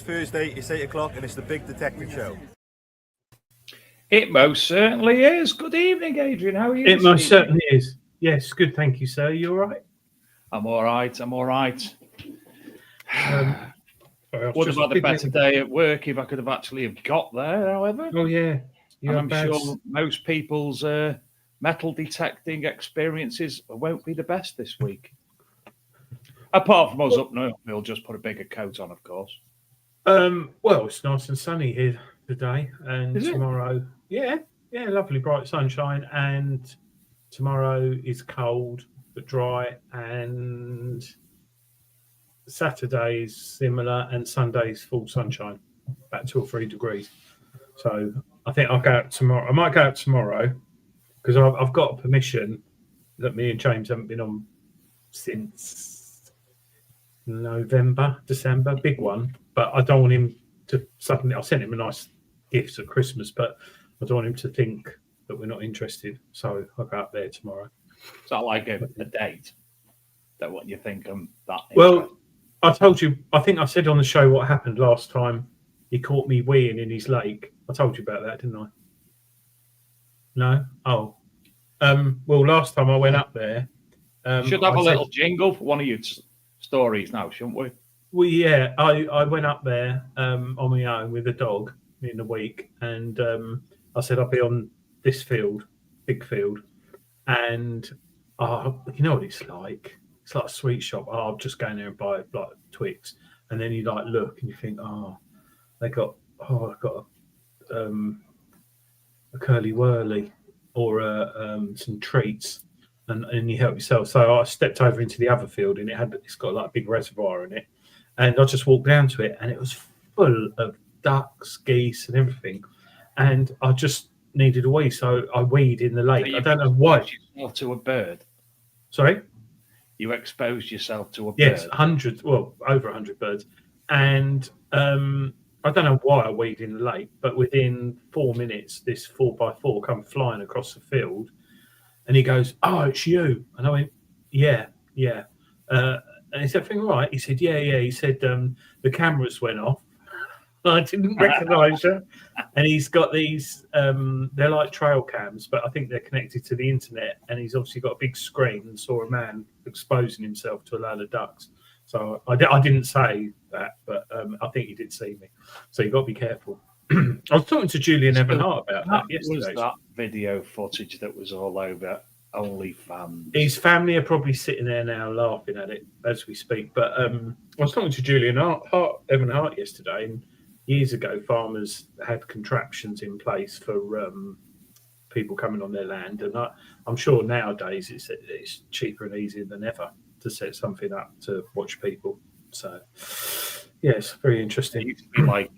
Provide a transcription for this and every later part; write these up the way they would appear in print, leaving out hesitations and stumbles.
Thursday, it's 8 o'clock and it's the Big Detective Show. It most certainly is. Good evening, Adrian. How are you? It most certainly is. Yes, good. Thank you, sir. You all right? I'm all right. I'm all right. Would have had a better day at work if I could have actually have got there, however. Oh, yeah. And I'm sure most people's metal detecting experiences won't be the best this week. Apart from us up north, we'll just put a bigger coat on, of course. Well, it's nice and sunny here today, and Is it? tomorrow, yeah, lovely bright sunshine, and tomorrow is cold but dry, and Saturday is similar, and Sunday's full sunshine, about 2 or 3 degrees. So I think I'll go out tomorrow. I might go out tomorrow because I've got permission that me and James haven't been on since November, December, big one. But I don't want him to suddenly. I sent him a nice gift at Christmas, but I don't want him to think that we're not interested. So I'll go out there tomorrow. Is that like a date? That what you think I'm that? Well, I told you. I think I said on the show what happened last time. He caught me weeing in his lake. I told you about that, didn't I? No. Oh. Well, last time I went up there, should have a little jingle for one of your stories now, shouldn't we? Well, yeah, I went up there on my own with a dog in a week, and I said I'll be on this field, big field, and you know what it's like? It's like a sweet shop. I'll just go in there and buy like Twix, and then you like look and you think, I've got a curly whirly or some treats, and you help yourself. So I stepped over into the other field, and it's got like a big reservoir in it. And I just walked down to it, and it was full of ducks, geese, and everything. And I just needed a wee, so I weed in the lake. So I don't know why. Yourself to a bird. Sorry? You exposed yourself to a bird. Yes, hundreds, well, over 100 birds. And I don't know why I weed in the lake, but within 4 minutes, this 4x4 come flying across the field, and he goes, "Oh, it's you." And I went, "Yeah." And he said, "Thing right?" He said, "Yeah." He said, "The cameras went off." I didn't recognise her. And he's got these, they're like trail cams, but I think they're connected to the internet. And he's obviously got a big screen and saw a man exposing himself to a load of ducks. So I didn't say that, but I think he did see me. So you've got to be careful. I was talking to Julian Evan Hart about that yesterday. Was that video footage that was all over OnlyFans? His family are probably sitting there now laughing at it as we speak. But I was talking to Julian Evan Hart yesterday, and years ago, farmers had contraptions in place for people coming on their land, and I'm sure nowadays it's cheaper and easier than ever to set something up to watch people. So, yes, very interesting. It used to be like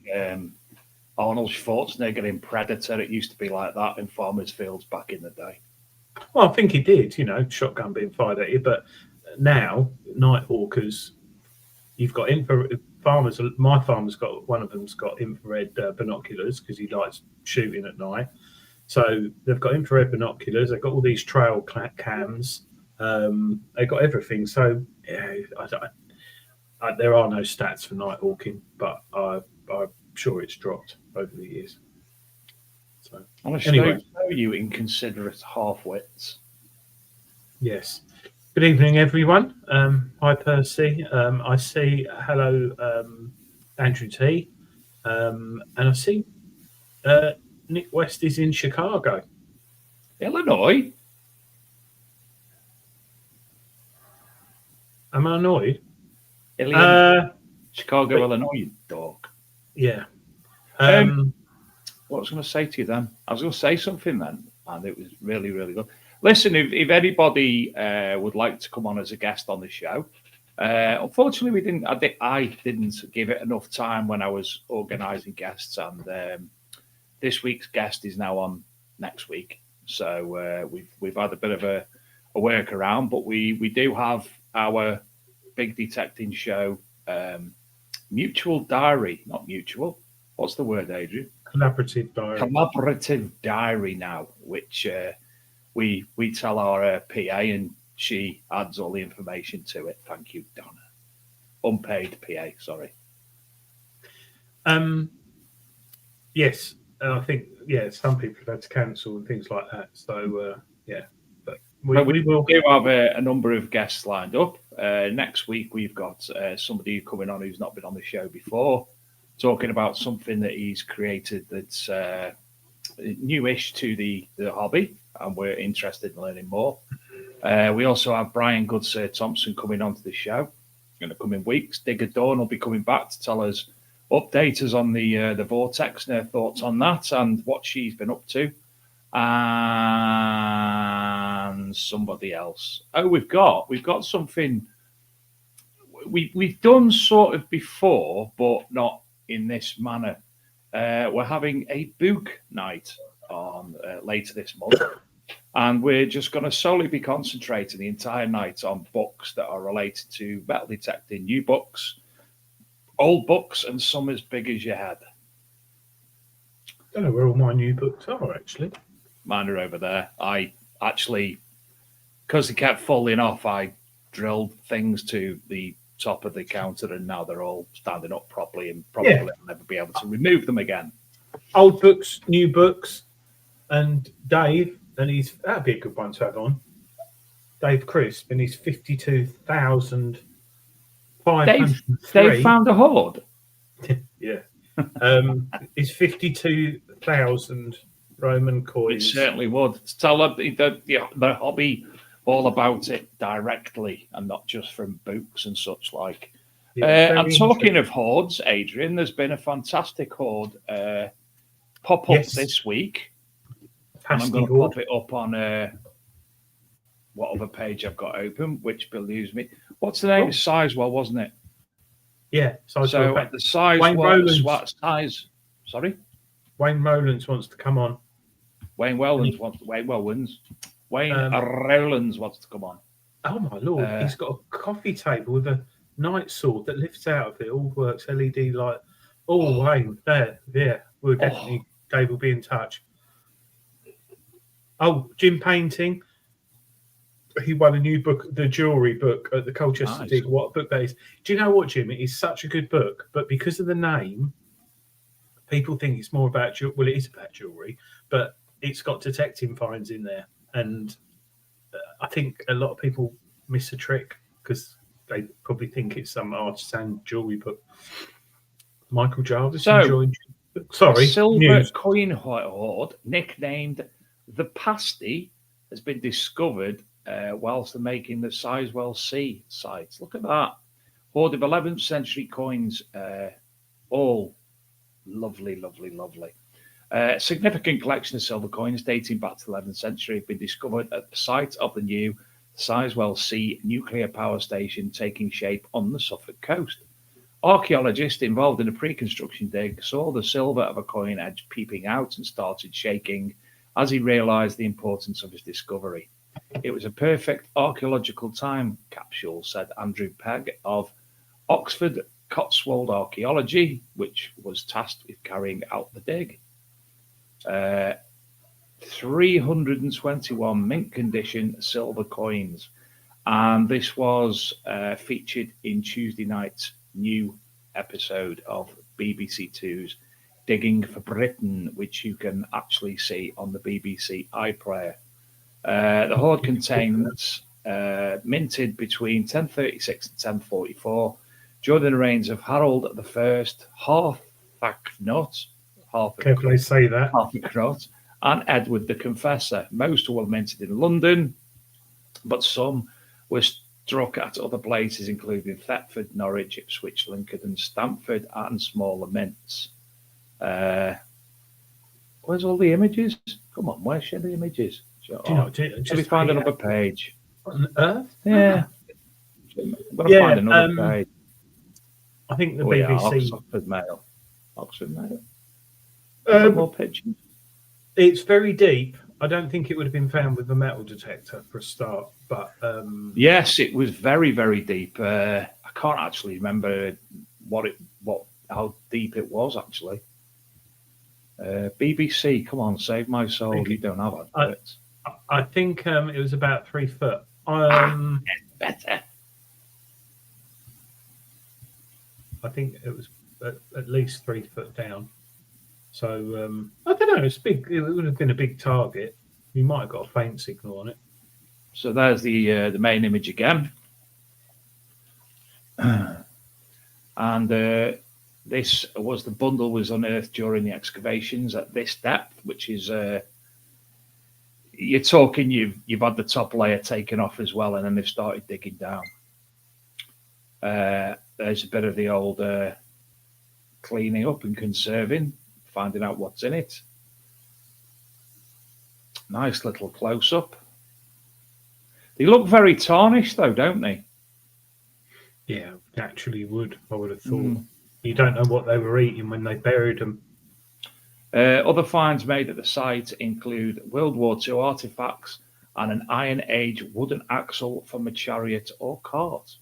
Arnold Schwarzenegger in Predator. It used to be like that in farmers' fields back in the day. Well, I think he did, shotgun being fired at you. But now, night hawkers, you've got farmers. My farmer's got one of them's got infrared binoculars because he likes shooting at night. So they've got infrared binoculars. They've got all these trail cams. They've got everything. So yeah, there are no stats for night hawking, but I'm sure it's dropped over the years. So anyway, you inconsiderate half-wits. Yes. Good evening, everyone. Hi, Percy. I see. Hello, Andrew T. And I see Nick West is in Chicago, Illinois. Am I annoyed? Chicago, Illinois, you dog. Yeah. What was I going to say to you then? I was going to say something then, and it was really, really good. Listen, if anybody would like to come on as a guest on the show, unfortunately, we didn't. I didn't give it enough time when I was organising guests, and this week's guest is now on next week. So we've had a bit of a workaround, but we do have our big detecting show, mutual diary, not mutual. What's the word, Adrian? Collaborative diary. Collaborative diary now, which we tell our PA and she adds all the information to it. Thank you, Donna. Unpaid PA, sorry. Yes, I think some people have had to cancel and things like that. So but we will. We do have a number of guests lined up. Next week we've got somebody coming on who's not been on the show before, talking about something that he's created that's newish to the hobby, and we're interested in learning more. We also have Brian Goodsir Thompson coming onto the show in the coming weeks. Digger Dawn will be coming back to tell us, update us on the Vortex and her thoughts on that and what she's been up to. And somebody else. Oh, we've got something we've done sort of before, but not in this manner. We're having a book night on later this month, and we're just going to solely be concentrating the entire night on books that are related to metal detecting, new books, old books, and some as big as your head. I don't know where all my new books are, actually. Mine are over there. I actually, because they kept falling off, I drilled things to the top of the counter, and now they're all standing up properly, and probably I'll never be able to remove them again. Old books, new books, and Dave, and that'd be a good one to have on. Dave Crisp, and he's 52,503. Dave found a hoard. Yeah. It's 52,000 Roman coins. It certainly would. Tell the hobby all about it directly, and not just from books and such like. And talking of hoards, Adrian, there's been a fantastic hoard pop up this week. And I'm going to pop it up on what other page I've got open, which believes me. What's the name? Sizewell, wasn't it? Yeah. So at the Sizewell size. Sorry? Wayne Rowlands wants to come on. Wayne Rowlands wants to come on. Oh my lord! He's got a coffee table with a night sword that lifts out of it. All works LED light. Wayne, there, yeah. We'll definitely. Dave will be in touch. Oh, Jim Painting. He won a new book, the jewellery book at the Colchester Dig. What a book that is! Do you know what, Jim? It is such a good book, but because of the name, people think it's more about jewellery. Well, it is about jewellery, but it's got detecting finds in there, and I think a lot of people miss a trick because they probably think it's some artisan jewellery book. Michael Jarvis enjoying. Sorry, silver coin hoard nicknamed the Pasty has been discovered whilst they're making the Sizewell C sites. Look at that hoard of 11th century coins, all lovely, lovely, lovely. Significant collection of silver coins dating back to the 11th century have been discovered at the site of the new Sizewell C nuclear power station taking shape on the Suffolk coast. Archaeologists involved in a pre-construction dig saw the silver of a coin edge peeping out and started shaking as he realised the importance of his discovery. It was a perfect archaeological time capsule, said Andrew Pegg of Oxford Cotswold Archaeology, which was tasked with carrying out the dig. 321 mint condition silver coins. And this was featured in Tuesday night's new episode of BBC Two's Digging for Britain, which you can actually see on the BBC iPlayer. The hoard contains minted between 1036 and 1044 during the reigns of Harold I, Harthacnut, Careful they say that. Harthacnut, and Edward the Confessor. Most were minted in London, but some were struck at other places, including Thetford, Norwich, Ipswich, Lincoln, Stamford, and smaller mints. Where's all the images? Come on, where's the images? Let me find another page. On Earth? Yeah. I'm going to find another page. I think the BBC. Yeah, Oxford Mail. Oxford Mail. More pictures. It's very deep. I don't think it would have been found with the metal detector for a start, but yes, it was very, very deep. I can't actually remember how deep it was actually. BBC, come on, save my soul. You don't have adverts. I think it was about 3 foot. Better. I think it was at least 3 foot down. So I don't know. It's big. It would have been a big target. You might have got a faint signal on it. So there's the main image again, and this was the bundle was unearthed during the excavations at this depth, which is you're talking you've had the top layer taken off as well, and then they've started digging down. There's a bit of the old cleaning up and conserving, finding out what's in it. Nice little close-up. They look very tarnished, though, don't they? Yeah, naturally would. I would have thought. You don't know what they were eating when they buried them. Other finds made at the site include World War II artifacts and an Iron Age wooden axle from a chariot or cart.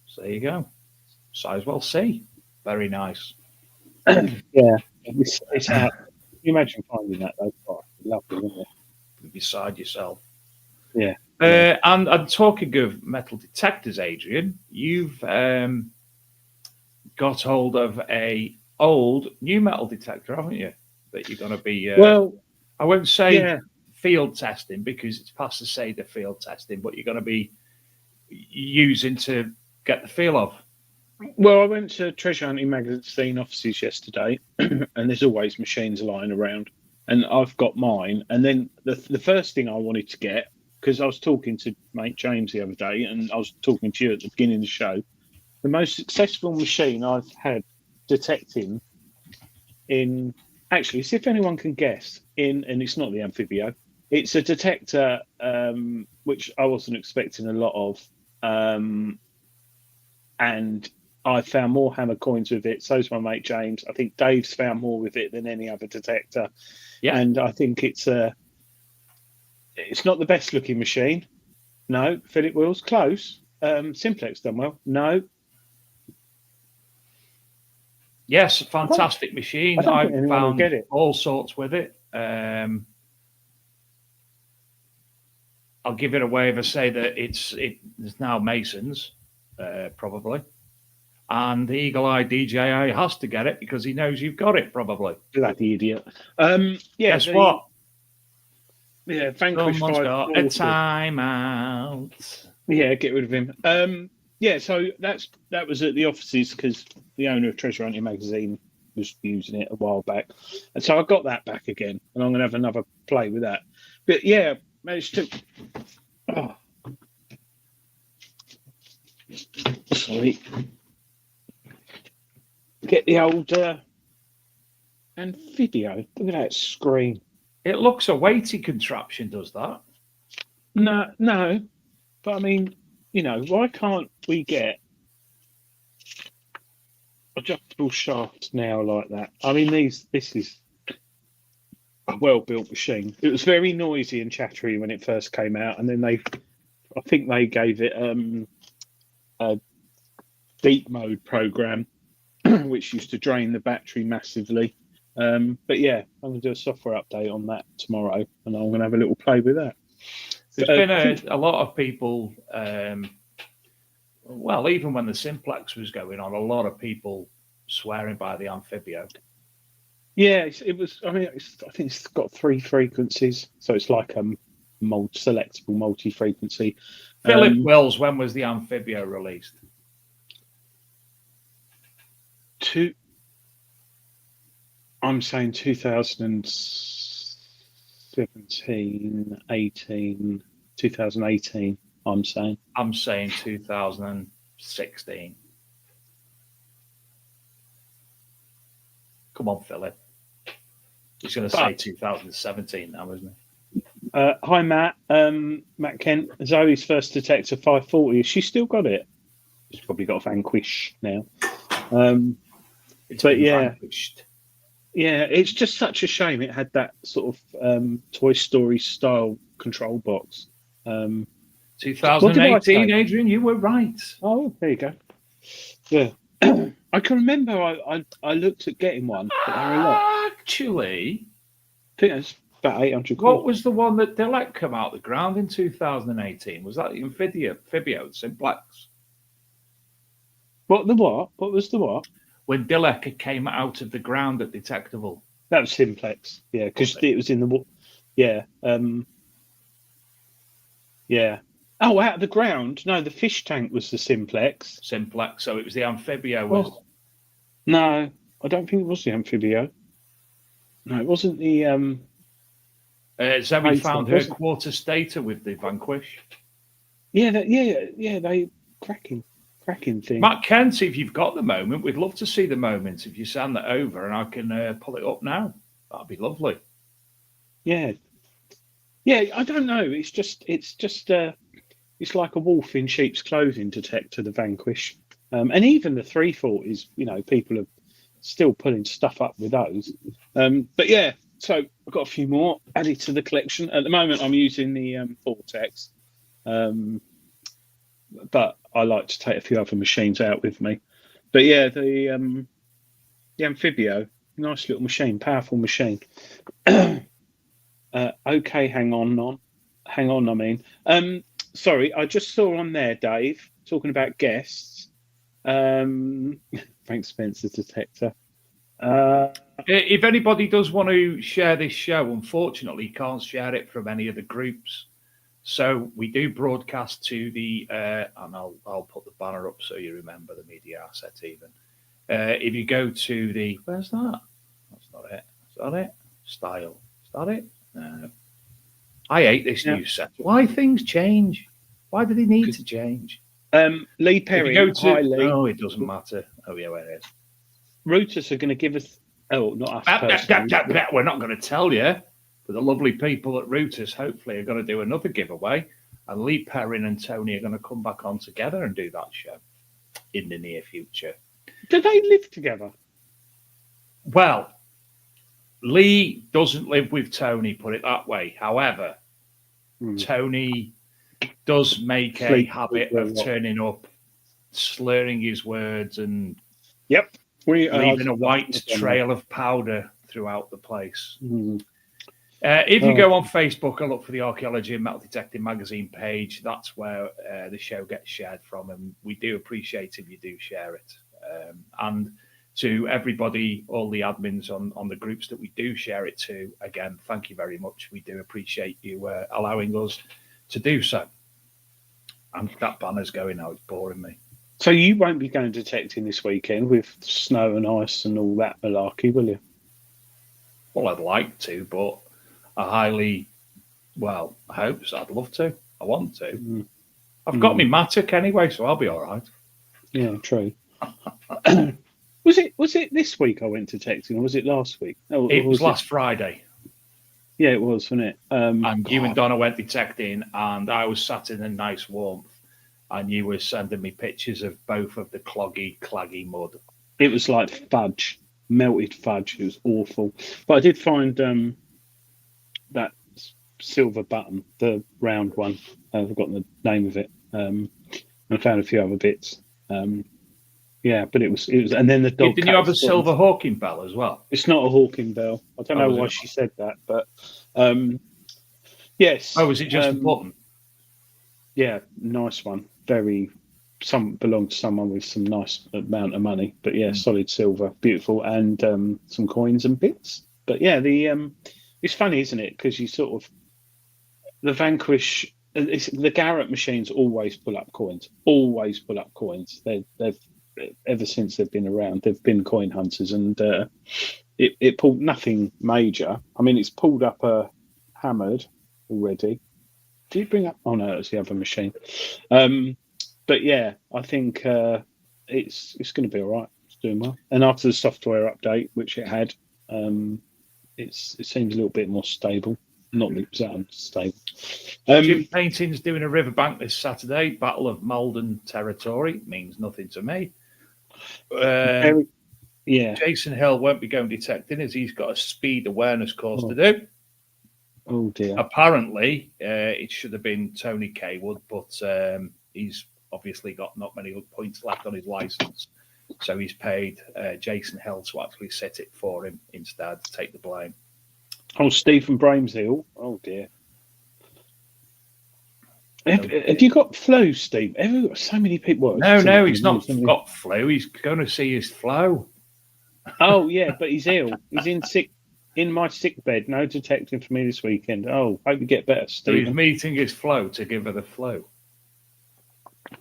So there you go. Sizewell C. Very nice. Yeah. It's hard. Can you imagine finding that, though? Oh, lovely, isn't it? Beside yourself. Yeah. And talking of metal detectors, Adrian, you've got hold of a old new metal detector, haven't you? That you're going to be well, I won't say field testing because it's past the stage of field testing, but you're going to be using to get the feel of. Well, I went to Treasure Hunting Magazine offices yesterday, and there's always machines lying around, and I've got mine. And then the first thing I wanted to get, because I was talking to mate James the other day, and I was talking to you at the beginning of the show, the most successful machine I've had detecting in, actually, see if anyone can guess, and it's not the Amphibio, it's a detector which I wasn't expecting a lot of, and I found more hammer coins with it. So's my mate James. I think Dave's found more with it than any other detector. Yeah. And I think it's not the best looking machine. No. Philip Wheels, close. Simplex done well. No. Yes, fantastic machine. I've found all sorts with it. I'll give it away if I say that it's now Mason's, probably. And the eagle-eyed DJI has to get it because he knows you've got it, probably. Bloody idiot. Guess what? Yeah, Vanquish Someone's got a timeout. Yeah, get rid of him. Yeah, so that was at the offices because the owner of Treasure Hunting Magazine was using it a while back. And so I got that back again, and I'm going to have another play with that. But yeah, managed to... Oh. Sorry. Get the old Amphibio. Look at that screen. It looks a weighty contraption, does that? No. But I mean, why can't we get adjustable shafts now like that? I mean, this is a well-built machine. It was very noisy and chattery when it first came out, and then I think they gave it deep mode program, which used to drain the battery massively. But yeah, I'm going to do a software update on that tomorrow, and I'm going to have a little play with that. There's been a lot of people, well, even when the Simplex was going on, a lot of people swearing by the Amphibio. Yeah, it was. I mean, I think it's got 3 frequencies, so it's like a selectable multi-frequency. Philip Wills, when was the Amphibio released? I'm saying 2017, 18, 2018. I'm saying 2016. Come on, Philip. He's going to say 2017 now, isn't he? Hi, Matt. Matt Kent. Zoe's first detector 540. Has she still got it? She's probably got a Vanquish now. But yeah. Vanquished. Yeah, it's just such a shame it had that sort of Toy Story style control box. 2018, Adrian, you were right. Oh, there you go. Yeah. I can remember I looked at getting one, but they were a lot. Actually, I think it's about 800 quid. What was the one that Dilek come out the ground in 2018? Was that the Amphibio Simplex? What was the what? When Dilek came out of the ground at Detectable. That was Simplex, yeah, because it was in the yeah. Oh, out of the ground? No, the fish tank was the Simplex. So it was the Amphibio. No, I don't think it was the Amphibio. No, it wasn't the. Zoe found her quarter stator with the Vanquish. Yeah, they cracking thing. Matt Kent, if you've got the moment, we'd love to see the moment. If you send that over, and I can pull it up now, that'd be lovely. Yeah. I don't know. It's just it's like a wolf in sheep's clothing detector, the Vanquish, and even the 340s. You know, people are still pulling stuff up with those. But yeah, so I've got a few more added to the collection. At the moment, I'm using the Vortex, but I like to take a few other machines out with me. But yeah, the Amphibio, nice little machine, powerful machine. Okay, hang on. I mean, sorry, I just saw on there, Dave, talking about guests. Frank Spencer's detector. If anybody does want to share this show, unfortunately, you can't share it from any of the groups. So we do broadcast to the, and I'll put the banner up so you remember the media asset even. If you go to the, where's that? That's not it. Is that it? Style. Is that it? No. I hate this new set. Why things change? Why do they need to change? Lee Perry. Hi, Lee. Oh, it doesn't matter. Oh, yeah, where it is. Routers are going to give us, not us. We're not going to tell you. But the lovely people at Routers hopefully are going to do another giveaway. And Lee Perrin and Tony are going to come back on together and do that show in the near future. Do they live together? Well, Lee doesn't live with Tony, put it that way. However, Tony does make a habit of turning up, slurring his words, and leaving a white trail of powder throughout the place. If you go on Facebook and look for the Archaeology and Metal Detecting magazine page, that's where the show gets shared from, and we do appreciate if you do share it. And to everybody, all the admins on the groups that we do share it to, again, thank you very much. We do appreciate you allowing us to do so. And that banner's going now, it's boring me. So you won't be going detecting this weekend with snow and ice and all that malarkey, will you? Well, I'd like to, but I hope so. I'd love to. I want to. I've got my Matic anyway, so I'll be all right. Yeah, true. Was it this week I went detecting, or was it last week? Oh, it was last Friday. Yeah, it was, wasn't it? And you and Donna went detecting, and I was sat in a nice warmth, and you were sending me pictures of both of the claggy mud. It was like fudge, melted fudge. It was awful. But I did find that silver button, the round one. I've forgotten the name of it. I found a few other bits. Yeah, but it was, and then the dog. Didn't you have a silver hawking bell as well? It's not a hawking bell. I don't know why she said that, but yes. Oh, was it just a button? Yeah, nice one. Belonged to someone with some nice amount of money, but yeah, solid silver, beautiful, and some coins and bits. But yeah, it's funny, isn't it? Because you sort of the Vanquish, the Garrett machines always pull up coins. Always pull up coins. They've ever since they've been around, they've been coin hunters, and it pulled nothing major. I mean, it's pulled up a hammered already. Did you bring up? Oh no, it's the other machine. But yeah, I think it's going to be all right. It's doing well. And after the software update, which it had, it seems a little bit more stable. Not that it was unstable. Jim Painting's doing a riverbank this Saturday. Battle of Malden territory means nothing to me. Jason Hill won't be going detecting as he's got a speed awareness course to do. Oh dear. Apparently, it should have been Tony Kaywood, but he's obviously got not many points left on his license. So he's paid Jason Hill to actually set it for him instead, to take the blame. Oh, Stephen Brameshill. Oh dear. Have you got flu, Steve? Have you got so many people? No, he's not got flu. He's going to see his flow. Oh yeah, but he's ill. He's in my sick bed. No detecting for me this weekend. Oh, hope you get better, Steve. So he's meeting his flow to give her the flu.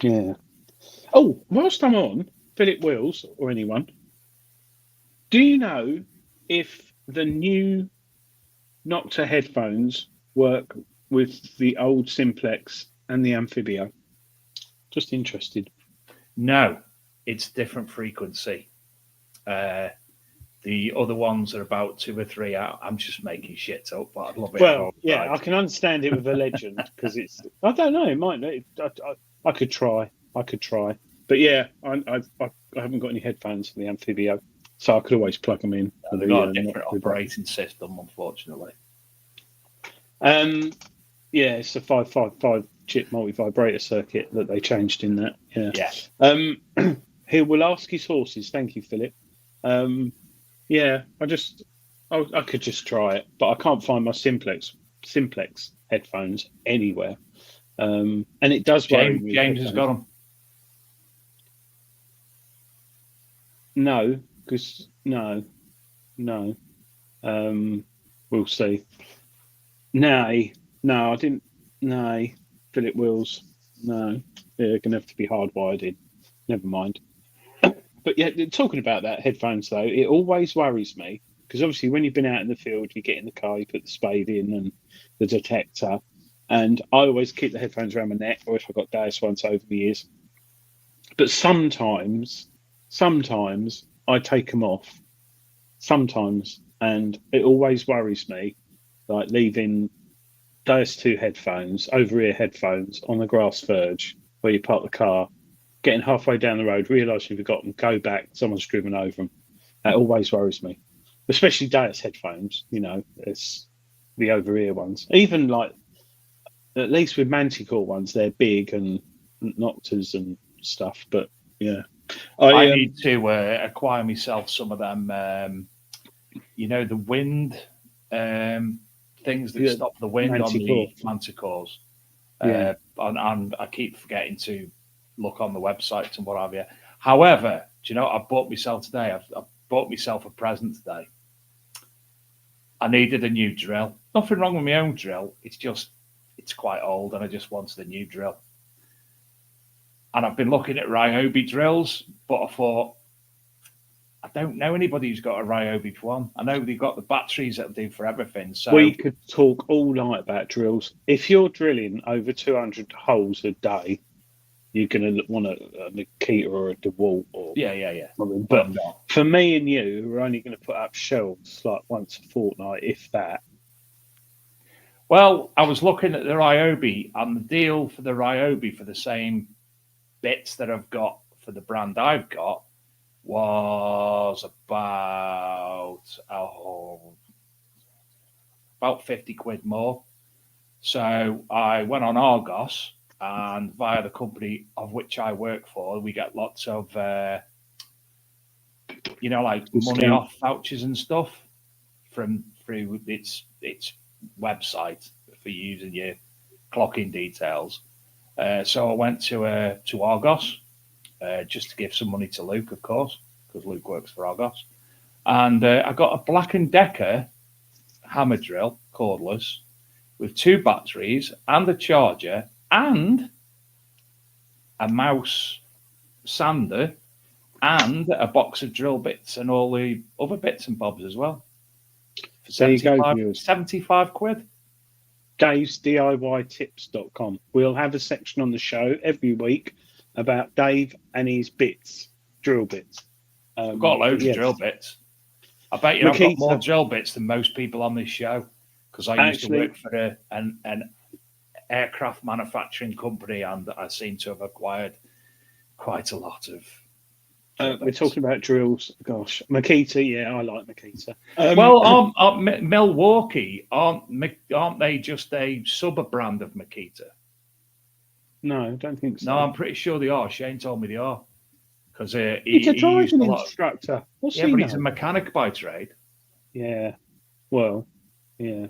Yeah. Oh, whilst I'm on, Philip Wills or anyone, do you know if the new Nocta headphones work with the old Simplex and the Amphibio? Just interested. No, it's different frequency. The other ones are about 2 or 3 out. I'm just making shit up, but I'd love it. Well, yeah, I can understand it with a legend because it's. I don't know. It might. I could try. But yeah, I haven't got any headphones for the Amphibio, so I could always plug them in. They've got a different operating system, unfortunately. Yeah, it's a 555 chip multi-vibrator circuit that they changed in that. Yeah. Here, Wolarski's horses. Thank you, Philip. Yeah, I could just try it, but I can't find my Simplex headphones anywhere. And it does worry me. James has got them. No, because no. We'll see. No, I didn't. No, Philip Wills. No, they're going to have to be hardwired in. Never mind. But yeah, talking about that headphones though, it always worries me because obviously when you've been out in the field, you get in the car, you put the spade in and the detector, and I always keep the headphones around my neck, or if I got Deus once over the years. But sometimes I take them off. Sometimes, and it always worries me, like leaving Deus 2 headphones, over-ear headphones on the grass verge where you park the car, getting halfway down the road, realising you've forgotten, go back, someone's driven over them. That always worries me, especially Deus headphones. You know, it's the over-ear ones. Even like, at least with Manticore ones, they're big and Noctas and stuff. But yeah, I need to acquire myself some of them. You know, the wind things that stop the wind on the Manticores. And I keep forgetting to look on the websites and what have you. However, do you know what I bought myself today? I bought myself a present today. I needed a new drill. Nothing wrong with my own drill. It's quite old and I just wanted a new drill. And I've been looking at Ryobi drills, but I thought, I don't know anybody who's got a Ryobi one. I know they've got the batteries that do for everything. So we could talk all night about drills. If you're drilling over 200 holes a day, you're going to want a Nikita or a DeWalt or something. But for me and you, we're only going to put up shelves like once a fortnight, if that. Well, I was looking at the Ryobi, and the deal for the Ryobi for the same bits that I've got for the brand I've got was about 50 quid more. So I went on Argos, and via the company of which I work for, we get lots of like money off vouchers and stuff through its website for using your clocking details. So I went to Argos just to give some money to Luke, of course, because Luke works for Argos. And I got a Black & Decker hammer drill, cordless, with 2 batteries and a charger and a mouse sander and a box of drill bits and all the other bits and bobs as well. For there you go, viewers. 75 quid. Dave'sDIYTips.com. We'll have a section on the show every week about Dave and his bits, drill bits. I've got loads of drill bits. I bet you I've got more drill bits than most people on this show because I used to work for an aircraft manufacturing company and I seem to have acquired quite a lot of. We're talking about drills. Gosh, Makita. Yeah, I like Makita. Milwaukee aren't they just a sub brand of Makita? No, I don't think so. No, I'm pretty sure they are. Shane told me they are because he's a driving instructor. But he's a mechanic by trade. Yeah. Well, yeah.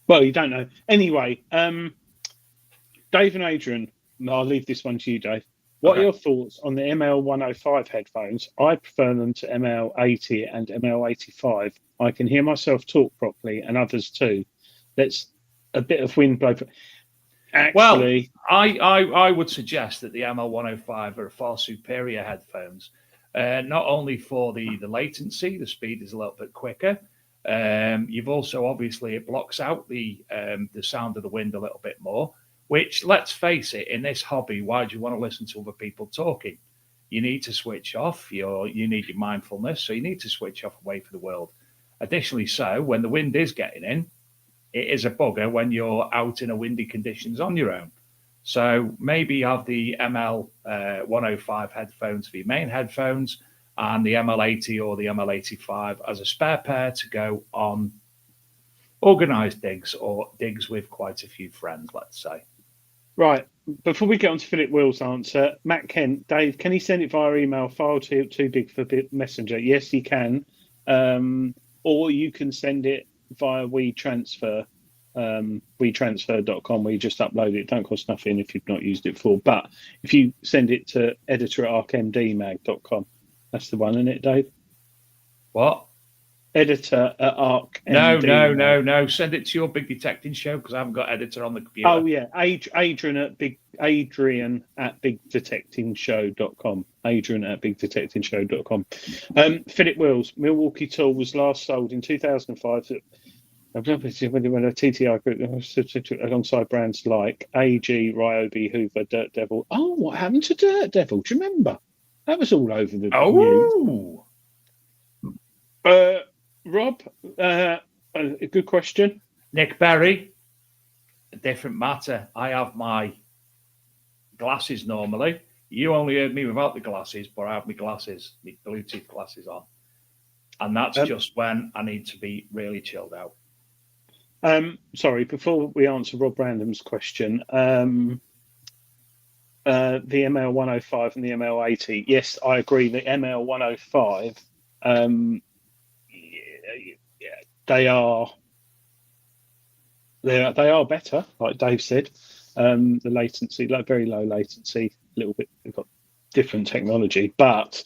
Well, you don't know. Anyway, Dave and Adrian. I'll leave this one to you, Dave. What are your thoughts on the ML105 headphones? I prefer them to ML80 and ML85. I can hear myself talk properly and others too. That's a bit of wind blow. Actually, I would suggest that the ML105 are far superior headphones. Not only for the latency, the speed is a little bit quicker. You've also, obviously, it blocks out the sound of the wind a little bit more. Which, let's face it, in this hobby, why do you want to listen to other people talking? You need to switch off. You need your mindfulness, so you need to switch off away from the world. Additionally, so when the wind is getting in, it is a bugger when you're out in a windy conditions on your own. So maybe you have the ML 105 headphones for your main headphones and the ML80 or the ML85 as a spare pair to go on organised digs or digs with quite a few friends, let's say. Right. Before we get on to Philip Will's answer, Matt Kent, Dave, can he send it via email? File too big for Messenger? Yes, he can. Or you can send it via WeTransfer, WeTransfer.com, where you just upload it. It don't cost nothing if you've not used it before. But if you send it to editor@arcmdmag.com, that's the one, isn't it, Dave? What? Editor at Arc. No. Send it to your Big Detecting Show because I haven't got editor on the computer. Oh yeah, Adrian at bigdetectingshow.com. Adrian at bigdetectingshow.com. Philip Wills, Milwaukee Tool was last sold in 2005 when a TTI group alongside brands like AG, Ryobi, Hoover, Dirt Devil. Oh, what happened to Dirt Devil? Do you remember? That was all over the news. Rob, a good question. Nick Berry, a different matter. I have my glasses normally. You only heard me without the glasses, but I have my glasses, my Bluetooth glasses on. And that's just when I need to be really chilled out. Sorry, before we answer Rob Random's question, the ML105 and the ML80. Yes, I agree. The ML105, they are better, like Dave said. The latency, like very low latency, a little bit. They've got different technology, but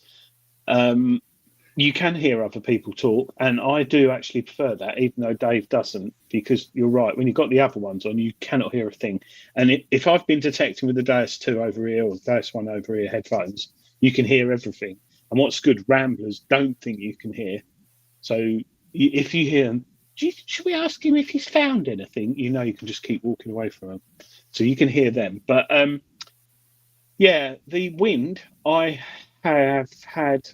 you can hear other people talk, and I do actually prefer that, even though Dave doesn't, because you're right. When you've got the other ones on, you cannot hear a thing. And if I've been detecting with the Deus 2 over ear or Deus 1 over ear headphones, you can hear everything. And what's good, ramblers don't think you can hear. So if you hear them, should we ask him if he's found anything? You know, you can just keep walking away from them. So you can hear them. But yeah, the wind, I have had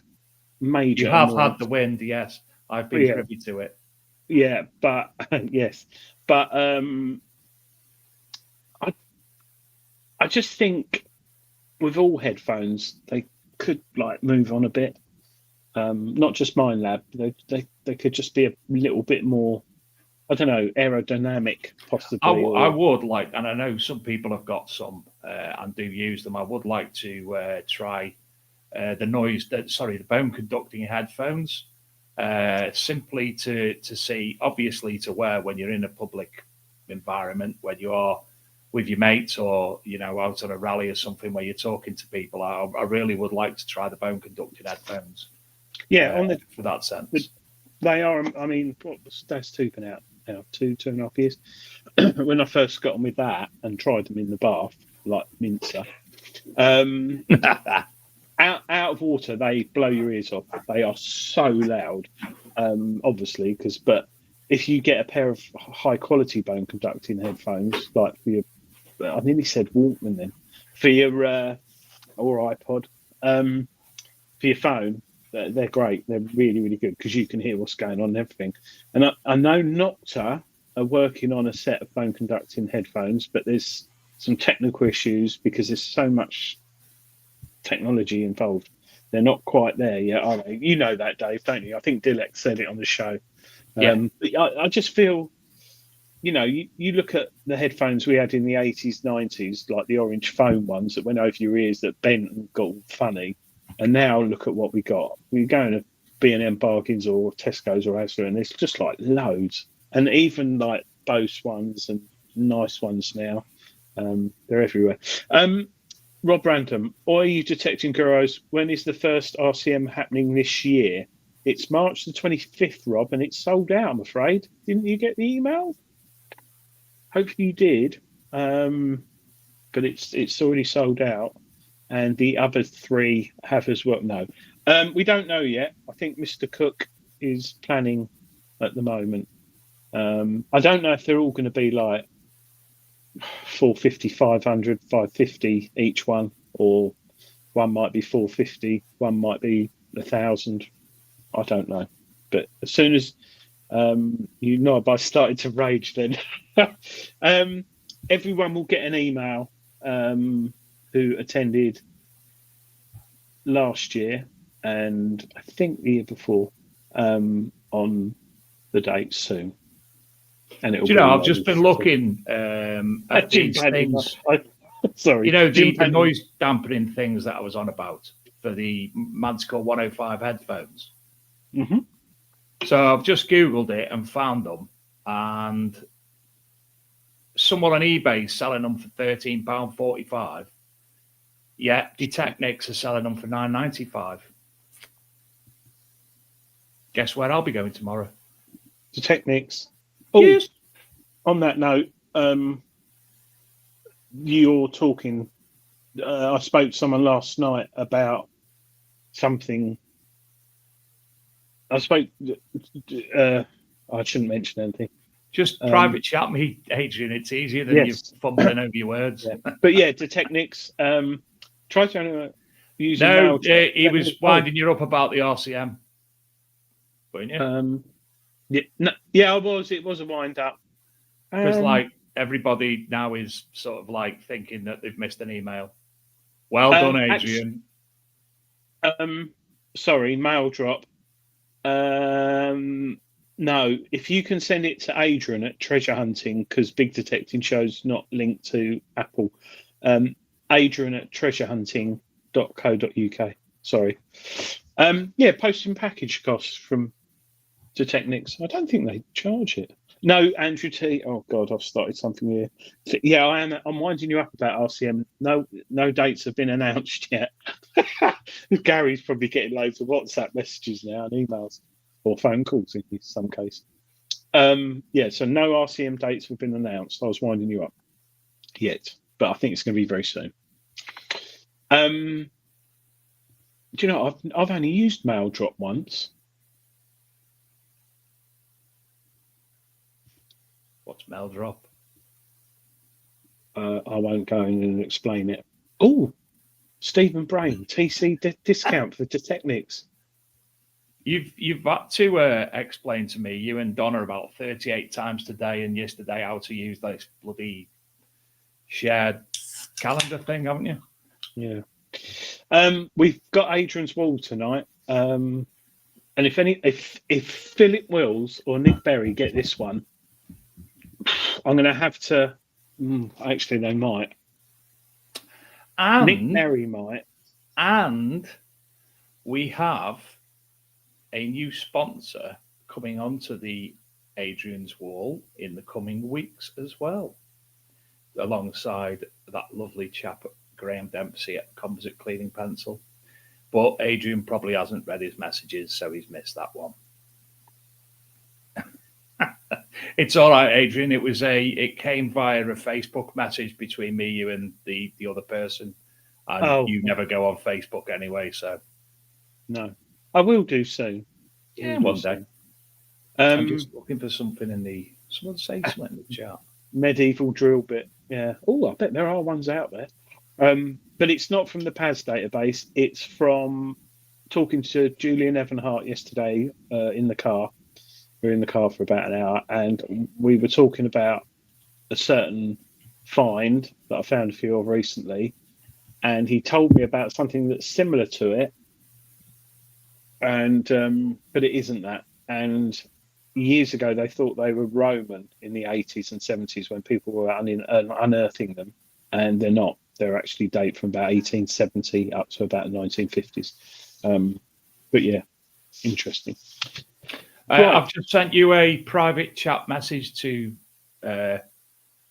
major. You have had the wind, yes. I've been privy to it. Yeah, but yes. But I just think with all headphones, they could like move on a bit. Not just Mind Lab, they could just be a little bit more, I don't know, aerodynamic, possibly. I would like, and I know some people have got some and do use them. I would like to try the bone conducting headphones, simply to see, obviously to wear when you're in a public environment, when you are with your mates or, out on a rally or something where you're talking to people. I really would like to try the bone conducting headphones. Yeah, for that sense. They are. I mean, that's been out now 2.5 years. When I first got on with that and tried them in the bath, like Mincer, out of water, they blow your ears off. They are so loud, obviously, but if you get a pair of high quality bone conducting headphones, like for your, I nearly said Walkman then, for your or iPod, for your phone, they're great. They're really, really good because you can hear what's going on and everything. And I know Nocta are working on a set of bone conducting headphones, but there's some technical issues because there's so much technology involved. They're not quite there yet, are they? You know that, Dave, don't you? I think Dilek said it on the show. Yeah. I just feel, you look at the headphones we had in the 80s, 90s, like the orange foam ones that went over your ears that bent and got all funny. And now look at what we got. We're going to B&M Bargains or Tesco's or Asda, and there's just like loads. And even like Bose ones and nice ones now. They're everywhere. Rob Random, are you detecting gurus? When is the first RCM happening this year? It's March the 25th, Rob, and it's sold out, I'm afraid. Didn't you get the email? Hopefully you did. But it's already sold out. And the other three have as well. No, we don't know yet. I think Mr. Cook is planning at the moment. I don't know if they're all going to be like 450, 500, 550 each one, or one might be 450, one might be 1,000. I don't know. But as soon as I started to rage then. Everyone will get an email who attended last year and I think the year before on the date soon. And it'll I've just been looking at these things. Sorry. The noise dampening things that I was on about for the Manticore 105 headphones. Mm-hmm. So I've just Googled it and found them. And someone on eBay is selling them for £13.45. Yeah, Detecnics are selling them for £9.95. Guess where I'll be going tomorrow? Detecnics. Oh, yes. On that note, you're talking. I spoke to someone last night about something. I shouldn't mention anything. Just private chat me, Adrian. It's easier than you fumbling over your words. Yeah. But yeah, Detecnics. Try to use. No, he was winding you up about the RCM. Weren't you? Yeah, I was. It was a wind up. Because everybody now is sort of like thinking that they've missed an email. Well done, Adrian. Sorry, mail drop. No, if you can send it to Adrian at Treasure Hunting, because Big Detecting Show's not linked to Apple. Adrian at treasurehunting.co.uk. Sorry. Posting package costs from Detecnics. I don't think they charge it. No, Andrew T. Oh God, I've started something here. Yeah, I'm winding you up about RCM. No dates have been announced yet. Gary's probably getting loads of WhatsApp messages now and emails or phone calls in some case. So no RCM dates have been announced. I was winding you up yet, but I think it's going to be very soon. Do you know I've only used Mail Drop once. What's Mail Drop? I won't go in and explain it. Oh, Stephen Brain, TC discount for Detecnics. You've got to explain to me, you and Donna, about 38 times today and yesterday how to use this bloody shared calendar thing, haven't you? Yeah. We've got Adrian's Wall tonight. And if Philip Wills or Nick Berry get this one, I'm going to have to. Actually, they might. And Nick Berry might. And we have a new sponsor coming onto the Adrian's wall in the coming weeks as well, alongside that lovely chap Graham Dempsey at Composite Cleaning Pencil. But Adrian probably hasn't read his messages, so he's missed that one. It's all right, Adrian. It came via a Facebook message between me, you, and the other person, and you never go on Facebook anyway. So no, I will do soon. Yeah, one day. I'm just looking for something in the. Someone say something in the chat. Medieval drill bit. Yeah. Oh, I bet there are ones out there. But it's not from the PAS database. It's from talking to Julian Evanhart yesterday in the car. We were in the car for about an hour, and we were talking about a certain find that I found a few of recently, and he told me about something that's similar to it, and but it isn't that. And years ago, they thought they were Roman in the 80s and 70s when people were unearthing them, and they're not. They're actually date from about 1870 up to about the 1950s. But yeah, interesting. I've just sent you a private chat message to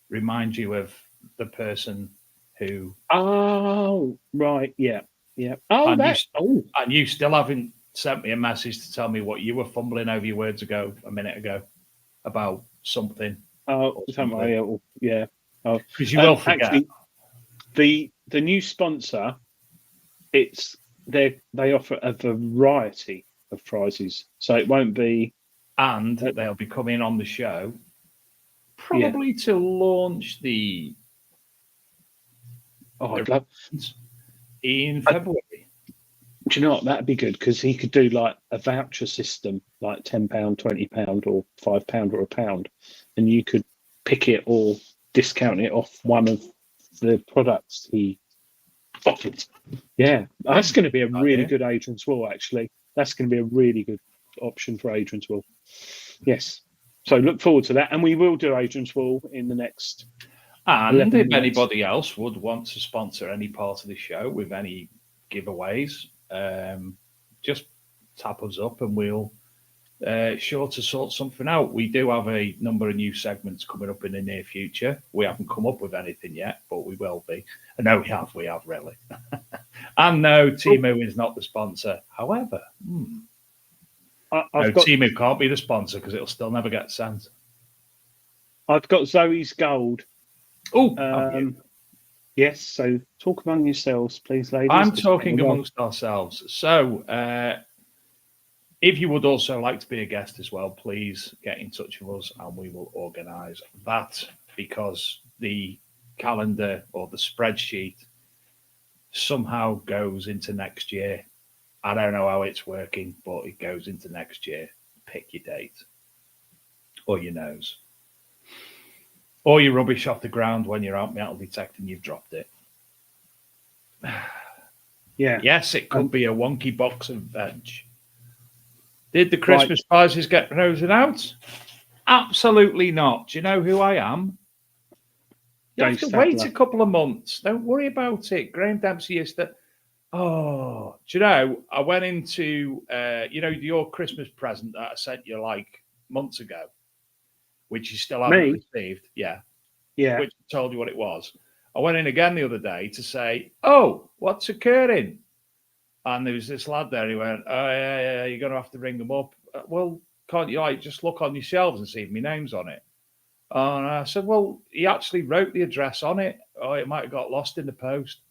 remind you of the person who. Oh, right. Yeah. Yeah. Oh, and you still haven't sent me a message to tell me what you were fumbling over your words a minute ago about something. Oh, something. Yeah. Oh, because you will forget. Actually, the new sponsor, they offer a variety of prizes, so it won't be, and they'll be coming on the show probably to launch the in February. Do you know what? That'd be good, because he could do like a voucher system, like £10, £20, or £5 or £1, and you could pick it or discount it off one of the products he offered. Yeah, that's going to be a really good Adrian's Wall, actually. That's going to be a really good option for Adrian's Wall. Yes. So look forward to that. And we will do Adrian's Wall in the next. And if anybody else would want to sponsor any part of the show with any giveaways, just tap us up and we'll sure to sort something out. We do have a number of new segments coming up in the near future. We haven't come up with anything yet, but we will be. No, we have really. And no, Timu is not the sponsor. However, Timu can't be the sponsor because it'll still never get sent. I've got Zoe's Gold. Oh, yes. So talk among yourselves, please, ladies. I'm talking amongst ourselves. So, if you would also like to be a guest as well, please get in touch with us and we will organise that, because the calendar or the spreadsheet somehow goes into next year. I don't know how it's working, but it goes into next year. Pick your date or your nose. Or your rubbish off the ground when you're out metal detecting you've dropped it. Yeah. Yes, it could be a wonky box of veg. Did the Christmas prizes get frozen out? Absolutely not. Do you know who I am? You have to wait a couple of months. Don't worry about it. Graham Dempsey used to. Oh, do you know? I went into your Christmas present that I sent you like months ago, which you still haven't received. Yeah. Which told you what it was. I went in again the other day to say, "Oh, what's occurring?" And there was this lad there. He went, "Oh yeah, you're going to have to ring them up." Well, can't you just look on your shelves and see if my name's on it? And I said, "Well, he actually wrote the address on it. Oh, it might have got lost in the post."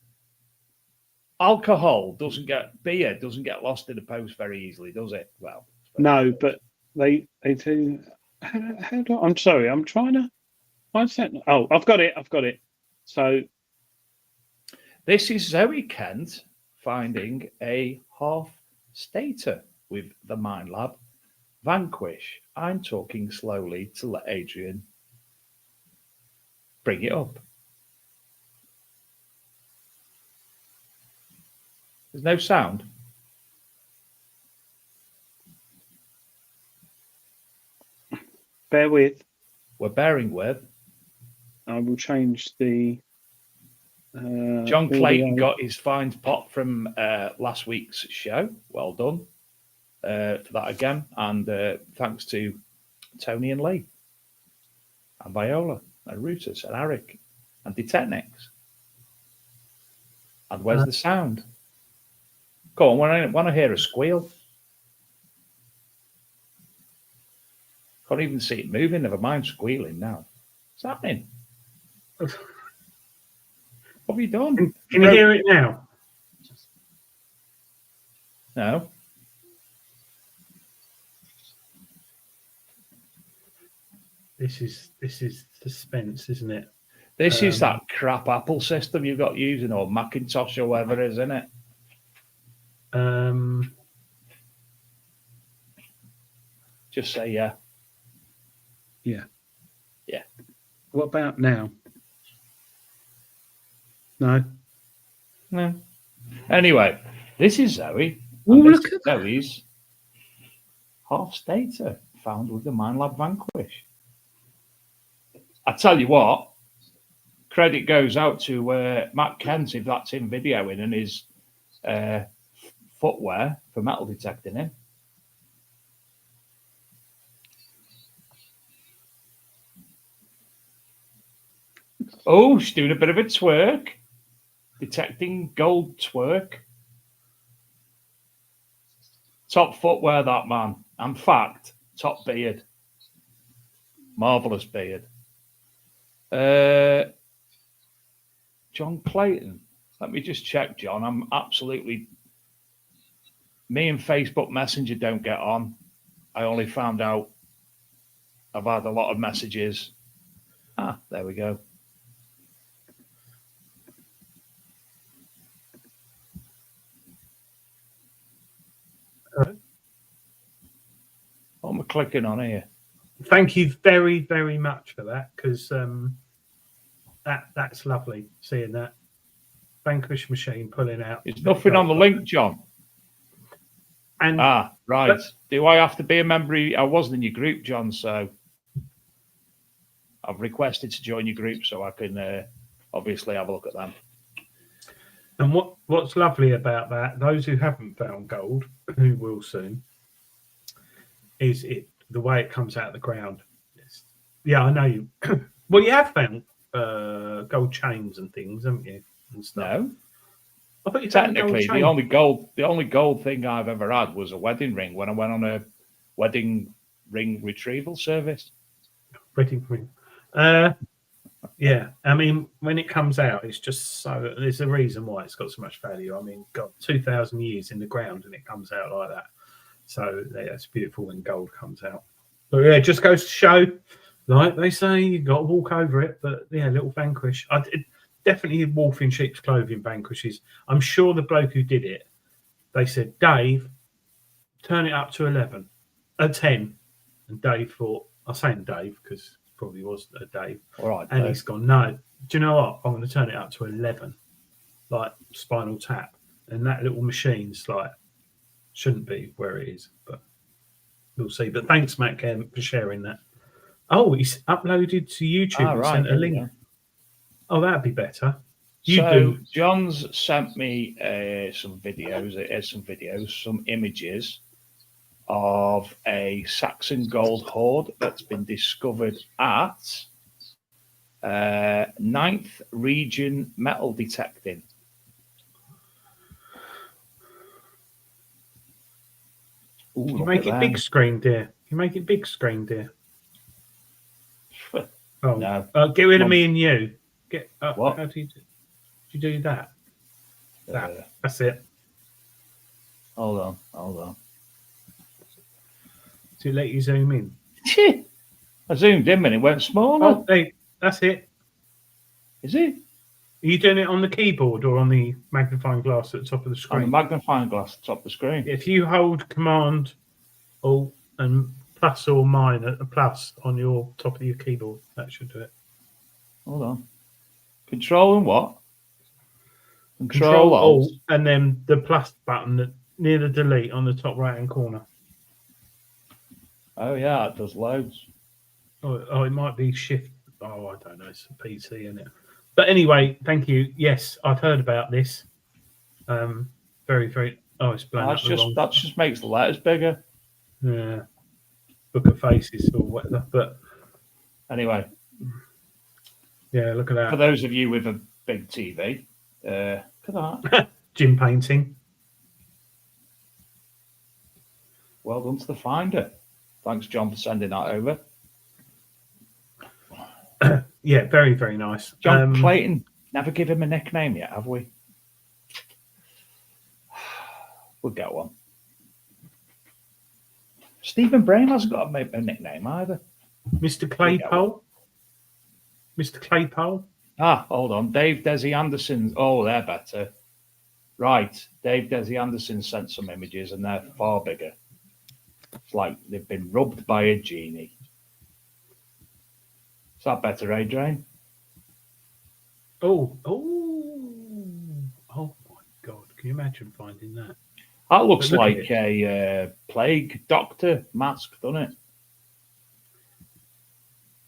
Beer doesn't get lost in the post very easily, does it? Well, no, but they do. I'm sorry, I'm trying to. What's that? Oh, I've got it. So this is Zoe Kent finding a half stater with the Mind Lab Vanquish. I'm talking slowly to let Adrian bring it up. There's no sound. Bear with. We're bearing with. I will change the. John Clayton got his fines pot from last week's show. Well done for that again. And thanks to Tony and Lee, and Viola, and Rutus, and Eric, and Detechnix. And where's the sound? Go on, when I hear a squeal. Can't even see it moving, never mind squealing now. What's happening? What have you done? Can you hear it now? No. This is suspense, isn't it? This is that crap Apple system you've got using, or Macintosh or whatever it is, isn't it? Just say yeah. Yeah. Yeah. What about now? No. No. Anyway, this is Zoe. Oh, And this look is at that. Zoe's half stater found with the MindLab Vanquish. I tell you what, credit goes out to Matt Kent, if that's him videoing, and his footwear for metal detecting him. Oh, she's doing a bit of a twerk. Detecting gold twerk. Top footwear, that man. In fact, top beard. Marvellous beard. John Clayton. Let me just check, John. I'm absolutely... Me and Facebook Messenger don't get on. I only found out I've had a lot of messages. Ah, there we go. What am I clicking on here? Thank you very, very much for that, because that's lovely seeing that Vanquish machine pulling out. There's nothing on the link, John. And right. But, do I have to be a member? I wasn't in your group, John, so I've requested to join your group so I can obviously have a look at them. And what's lovely about that, those who haven't found gold, who will soon, is the way it comes out of the ground. Yeah, I know you. Well, you have found gold chains and things, haven't you? And stuff. No. I thought you found Technically, gold the only gold thing I've ever had was a wedding ring when I went on a wedding ring retrieval service. wedding ring. Yeah, I mean, when it comes out, it's just so. There's a reason why it's got so much value. I mean, got 2,000 years in the ground and it comes out like that. So yeah, it's beautiful when gold comes out. But yeah, it just goes to show, like they say, you got to walk over it. But yeah, little Vanquish. Definitely wolf in sheep's clothing Vanquishes. I'm sure the bloke who did it, they said, Dave, turn it up to 10. And Dave thought, I'm saying Dave because probably was a Dave. All right. And he's gone, no, do you know what? I'm going to turn it up to 11, like Spinal Tap. And that little machine's like, shouldn't be where it is, but we'll see. But thanks, Matt Kemp, for sharing that. Oh, he's uploaded to YouTube and sent a link. Oh, that'd be better. John's sent me some videos, some images of a Saxon gold hoard that's been discovered at 9th Region Metal Detecting. Ooh, you make it big screen, dear. You make it big screen, dear. Oh, no. Get rid of me and you. What? How do you do that? That's it. Hold on. To let you zoom in. I zoomed in and it went smaller. Oh, hey, that's it. Is it? Are you doing it on the keyboard or on the magnifying glass at the top of the screen? On the magnifying glass at the top of the screen. If you hold Command, Alt, and plus or minus, a plus on your top of your keyboard, that should do it. Hold on. Control and what? Control Alt, and then the plus button near the delete on the top right hand corner. Oh yeah, it does loads. Oh, it might be Shift. Oh, I don't know. It's a PC, isn't it? But anyway, thank you. Yes, I've heard about this. Very, very. Oh, it's blown up the wrong. That just makes the letters bigger. Yeah, book of faces or whatever. But anyway, yeah, look at that. For those of you with a big TV, look at that. Gym painting. Well done to the finder. Thanks, John, for sending that over. Yeah, very, very nice. John Clayton. Never give him a nickname yet, have we? We'll get one. Stephen Brain hasn't got a nickname either. Mr. Claypole. Mr. Claypole. Ah, hold on. Dave Desi Anderson. Oh, they're better. Right. Dave Desi Anderson sent some images and they're far bigger. It's like they've been rubbed by a genie. Is that better, Adrian? Oh my God. Can you imagine finding that? That looks like a plague doctor mask, doesn't it?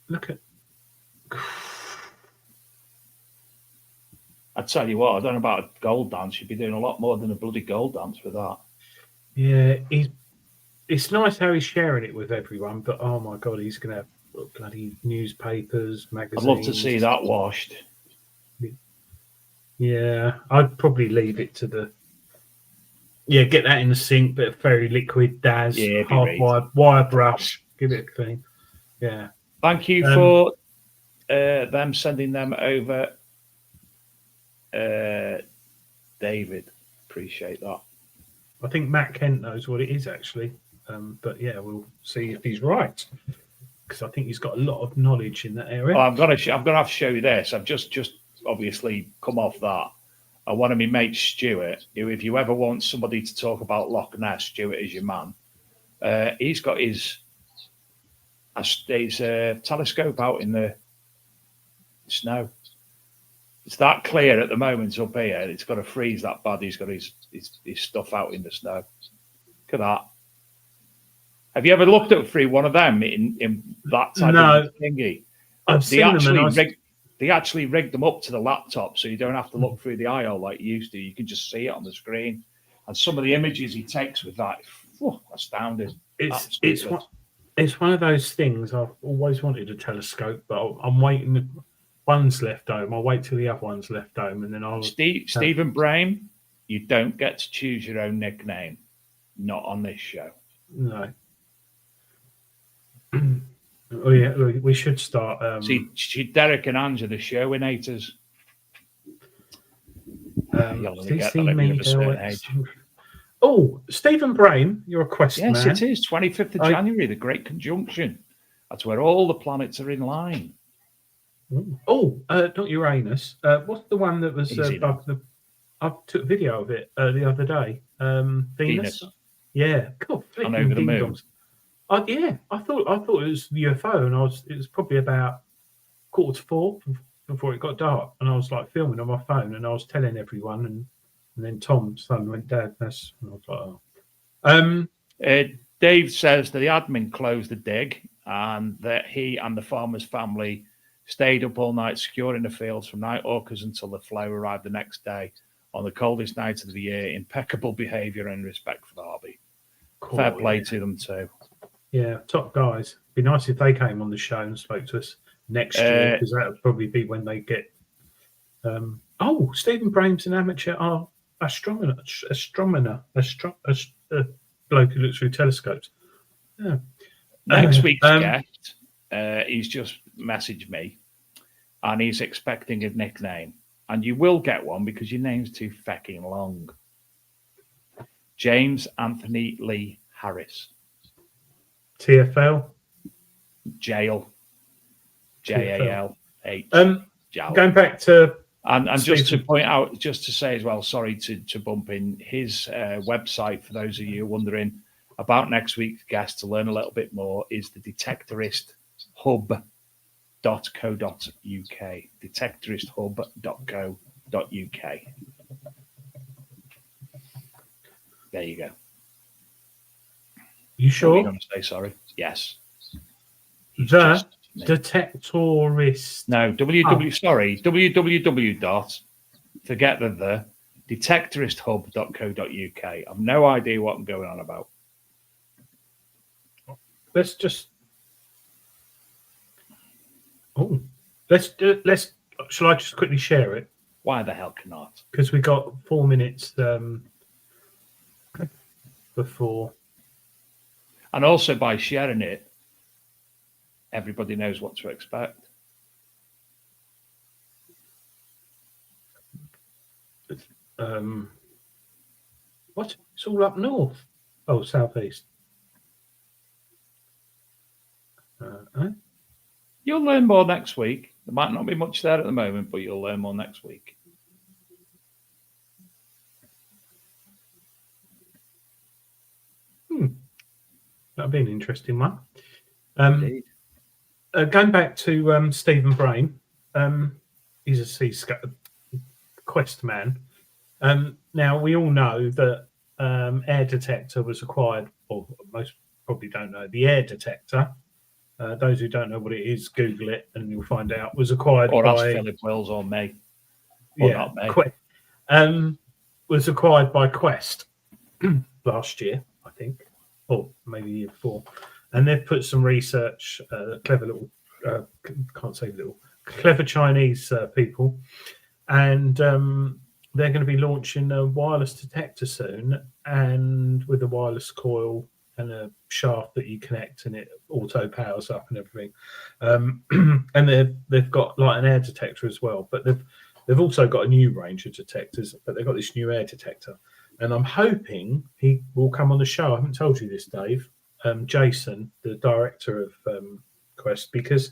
Look at. I tell you what, I don't know about a gold dance. You'd be doing a lot more than a bloody gold dance with that. Yeah, it's nice how he's sharing it with everyone, but oh my God, he's going to have bloody newspapers, magazines. I'd love to see that washed. Yeah, I'd probably leave it to the. Yeah, get that in the sink, bit of fairy liquid, Daz, hard wire brush, give it a clean. Yeah. Thank you for them sending them over. David, appreciate that. I think Matt Kent knows what it is actually, but yeah, we'll see if he's right because I think he's got a lot of knowledge in that area. Oh, I'm gonna have to show you this. I've just obviously come off that. I want to my mate Stuart, who, if you ever want somebody to talk about Loch Ness, Stuart is your man. He's got his telescope out in the snow. It's that clear at the moment up here. It's got to freeze that bad. He's got his stuff out in the snow. Look at that. Have you ever looked at through one of them in that type of thingy? I've seen them. They actually rigged them up to the laptop, so you don't have to look through the IO like you used to. You can just see it on the screen. And some of the images he takes with that, astounding. It's one of those things. I've always wanted a telescope, but I'm waiting. One's left home. I'll wait till the other one's left home, and then I'll. Stephen Brain, you don't get to choose your own nickname. Not on this show. No. Oh yeah, we should start. See, Derek and Ange are the show-inators. You'll only get that at a certain age. Oh, Stephen Brain, you're a quest man. Yes, it is. 25th of January, the Great Conjunction. That's where all the planets are in line. Oh, not Uranus. What's the one that was above the? I took a video of it the other day. Venus. Yeah, God, and over the moon. Yeah, I thought it was UFO, and it was probably about 3:45 before it got dark, and I was like filming on my phone, and I was telling everyone, and then Tom's son went, "Dad, that's," and I was like, "Oh." Dave says that the admin closed the dig, and that he and the farmer's family stayed up all night securing the fields from night hawkers until the flow arrived the next day on the coldest night of the year. Impeccable behaviour and respect for the hobby. Cool, fair play to them too. Yeah, top guys. Be nice if they came on the show and spoke to us next year, because that would probably be when they get. Stephen Brain's an amateur astronomer. A bloke who looks through telescopes. Yeah. Next week's guest, he's just messaged me, and he's expecting a nickname, and you will get one because your name's too fecking long. James Anthony Lee Harris. TFL. Jail. JALH. Going back to and just to point out, just to say as well, sorry to bump in his website for those of you wondering about next week's guest to learn a little bit more is the detectoristhub.co.uk. Detectoristhub.co.uk. There you go. You sure? I'm going to say sorry. Yes. Detectorist. No, www. Forget the detectoristhub.co.uk. I've no idea what I'm going on about. Let's just. Oh, let's. Shall I just quickly share it? Why the hell cannot? Because we got 4 minutes before. And also by sharing it, everybody knows what to expect. What? It's all up north. Oh, southeast. You'll learn more next week. There might not be much there at the moment, but you'll learn more next week. That'll be an interesting one. Indeed. Going back to Stephen Brain, he's a quest man. Now, we all know that Air Detector was acquired, or most probably don't know, the Air Detector. Those who don't know what it is, Google it and you'll find out. Was acquired or by ask Philip Wills or me. Or not me. Was acquired by Quest last year, I think, or maybe the year before. And they've put some research, clever Chinese people, and they're going to be launching a wireless detector soon, and with a wireless coil and a shaft that you connect, and it auto powers up and everything. And they've got like an air detector as well, but they've also got a new range of detectors, but they've got this new air detector, and I'm hoping he will come on the show. I haven't told you this, Dave. Jason, the director of Quest, because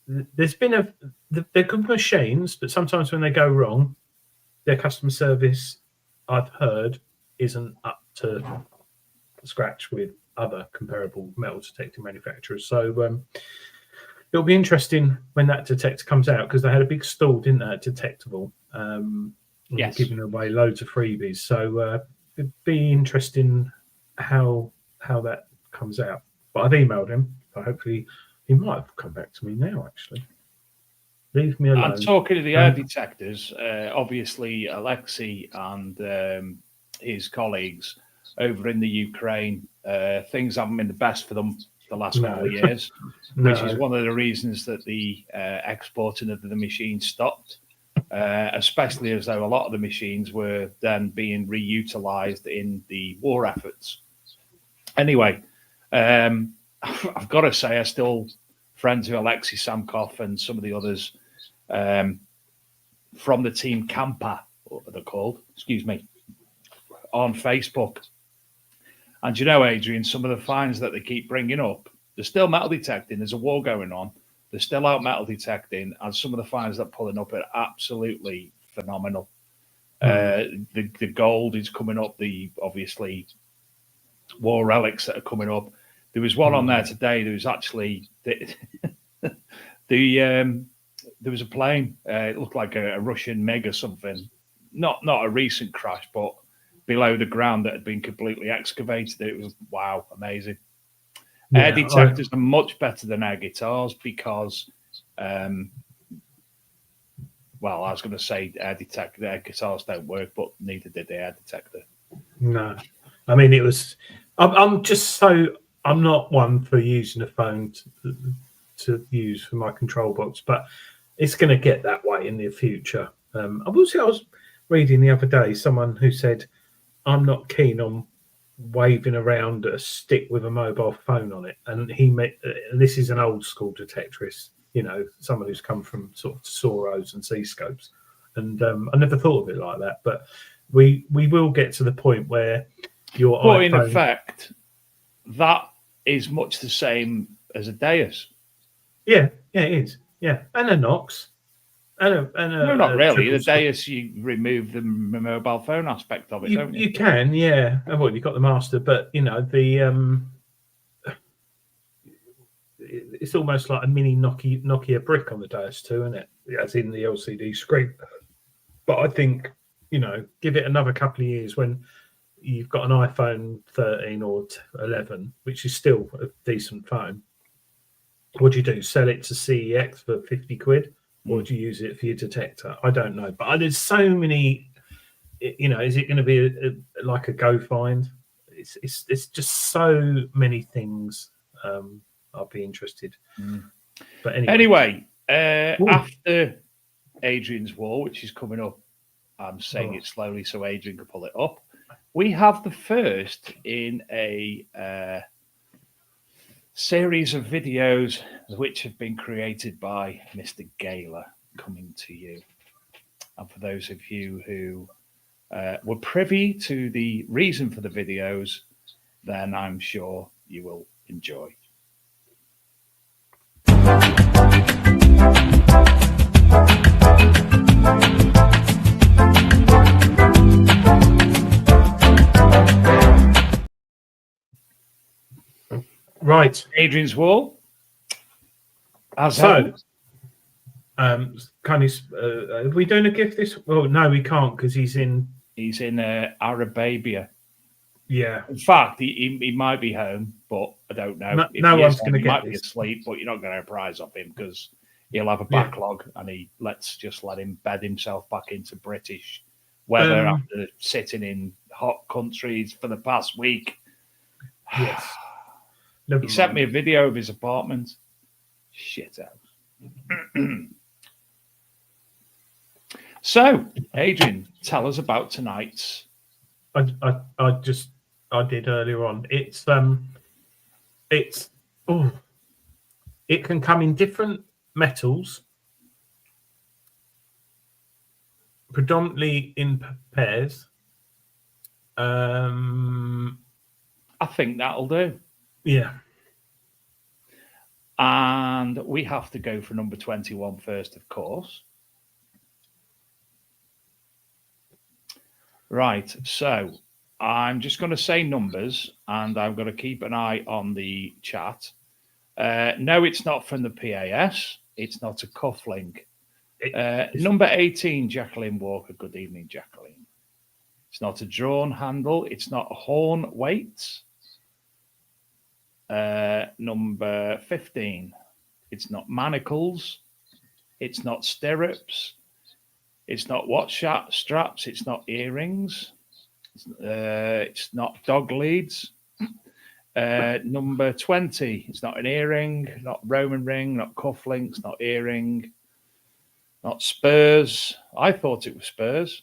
there's been they're good machines, but sometimes when they go wrong, their customer service, I've heard, isn't up to scratch with other comparable metal detector manufacturers. So it'll be interesting when that detector comes out, because they had a big stall, didn't they, at Detectable? Yes. Giving away loads of freebies. So it'd be interesting how that comes out. But I've emailed him, so hopefully he might have come back to me now, actually. Leave me alone. And talking to the air detectors, obviously Alexei and his colleagues over in the Ukraine, things haven't been the best for them the last couple of years, which is one of the reasons that the exporting of the machines stopped, especially as though a lot of the machines were then being reutilized in the war efforts. Anyway, I've got to say, I'm still friends with Alexei Samkov and some of the others from the team Campa, what they're called, on Facebook. And you know, Adrian, some of the finds that they keep bringing up, they're still metal detecting. There's a war going on. They're still out metal detecting, and some of the finds that are pulling up are absolutely phenomenal. The gold is coming up. The obviously war relics that are coming up. There was one on there today. There was actually there was a plane. It looked like a Russian MiG or something. Not a recent crash, but below the ground that had been completely excavated. It was wow, amazing. Yeah, air detectors are much better than air guitars because, well, I was going to say air guitars don't work, but neither did the air detector. No, I mean it was. I'm not one for using a phone to use for my control box, but it's going to get that way in the future. I was reading the other day someone who said, I'm not keen on waving around a stick with a mobile phone on it. And this is an old school detectorist, you know, someone who's come from sort of Soros and C-scopes. And I never thought of it like that. But we will get to the point where your iPhone... in effect, that is much the same as a Deus. Yeah, it is. Yeah, and a Nox. No, not really. The Deus, you remove the mobile phone aspect of it, don't you? You can, yeah. Well, you've got the master, but you know it's almost like a mini Nokia brick on the Deus too, isn't it? As in the LCD screen. But I think, you know, give it another couple of years when you've got an iPhone 13 or 11, which is still a decent phone. What do you do? Sell it to CEX for 50 quid? Or do you use it for your detector? I don't know. But there's so many, is it going to be like a go find? It's just so many things. I'll be interested. But anyway, after Adrian's wall, which is coming up, I'm saying it slowly so Adrian can pull it up. We have the first in a series of videos which have been created by Mr. Gaylor coming to you. And for those of you who were privy to the reason for the videos, then I'm sure you will enjoy. Right, Adrian's wall. Can you? Are we doing a gift this? Well, no, we can't because he's in Arabia. Yeah. In fact, he might be home, but I don't know. No one's going to he get might this. be asleep, but you're not going to have a prize off him because he'll have a backlog, and let's just let him bed himself back into British weather after sitting in hot countries for the past week. Yes. He sent me a video of his apartment. Shit out. So, Adrian, tell us about tonight's. I did earlier on. It can come in different metals, predominantly in pairs. I think that'll do. Yeah. And we have to go for number 21 first, of course. Right, so I'm just going to say numbers, and I'm going to keep an eye on the chat. No, it's not from the PAS. It's not a cufflink. Number 18, Jacqueline Walker. Good evening, Jacqueline. It's not a drawn handle. It's not a horn weight. Number 15, it's not manacles. It's not stirrups. It's not watch straps. It's not earrings. It's not dog leads. Number 20, it's not an earring, not Roman ring, not cufflinks, not earring, not spurs. I thought it was spurs.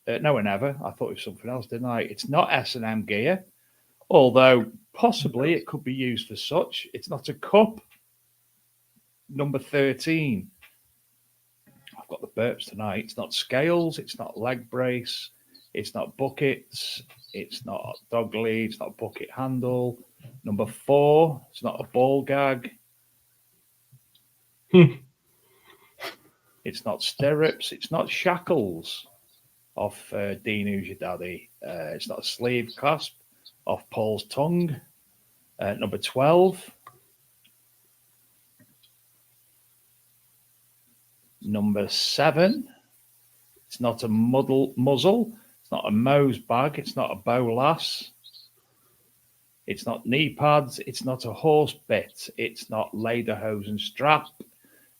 No, I never. I thought it was something else, didn't I? It's not S&M gear, although possibly it could be used for such. It's not a cup. Number 13. I've got the burps tonight. It's not scales. It's not leg brace. It's not buckets. It's not dog lead. It's not bucket handle. Number 4. It's not a ball gag. It's not stirrups. It's not shackles off Dean Who's Your Daddy. It's not a sleeve clasp off Paul's tongue. Number 12. Number 7. It's not a muzzle. It's not a Moe's bag. It's not a bow lass. It's not knee pads. It's not a horse bit. It's not lederhosen strap.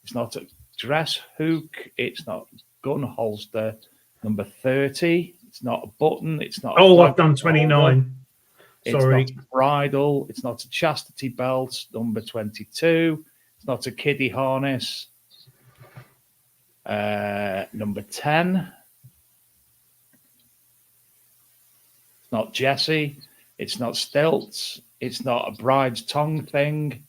It's not a dress hook. It's not gun holster. Number 30. It's not a button. It's not. I've done 29. Sorry. It's not a bridle. It's not a chastity belt. Number 22. It's not a kiddie harness. Number 10. It's not Jessie. It's not stilts. It's not a bride's tongue thing.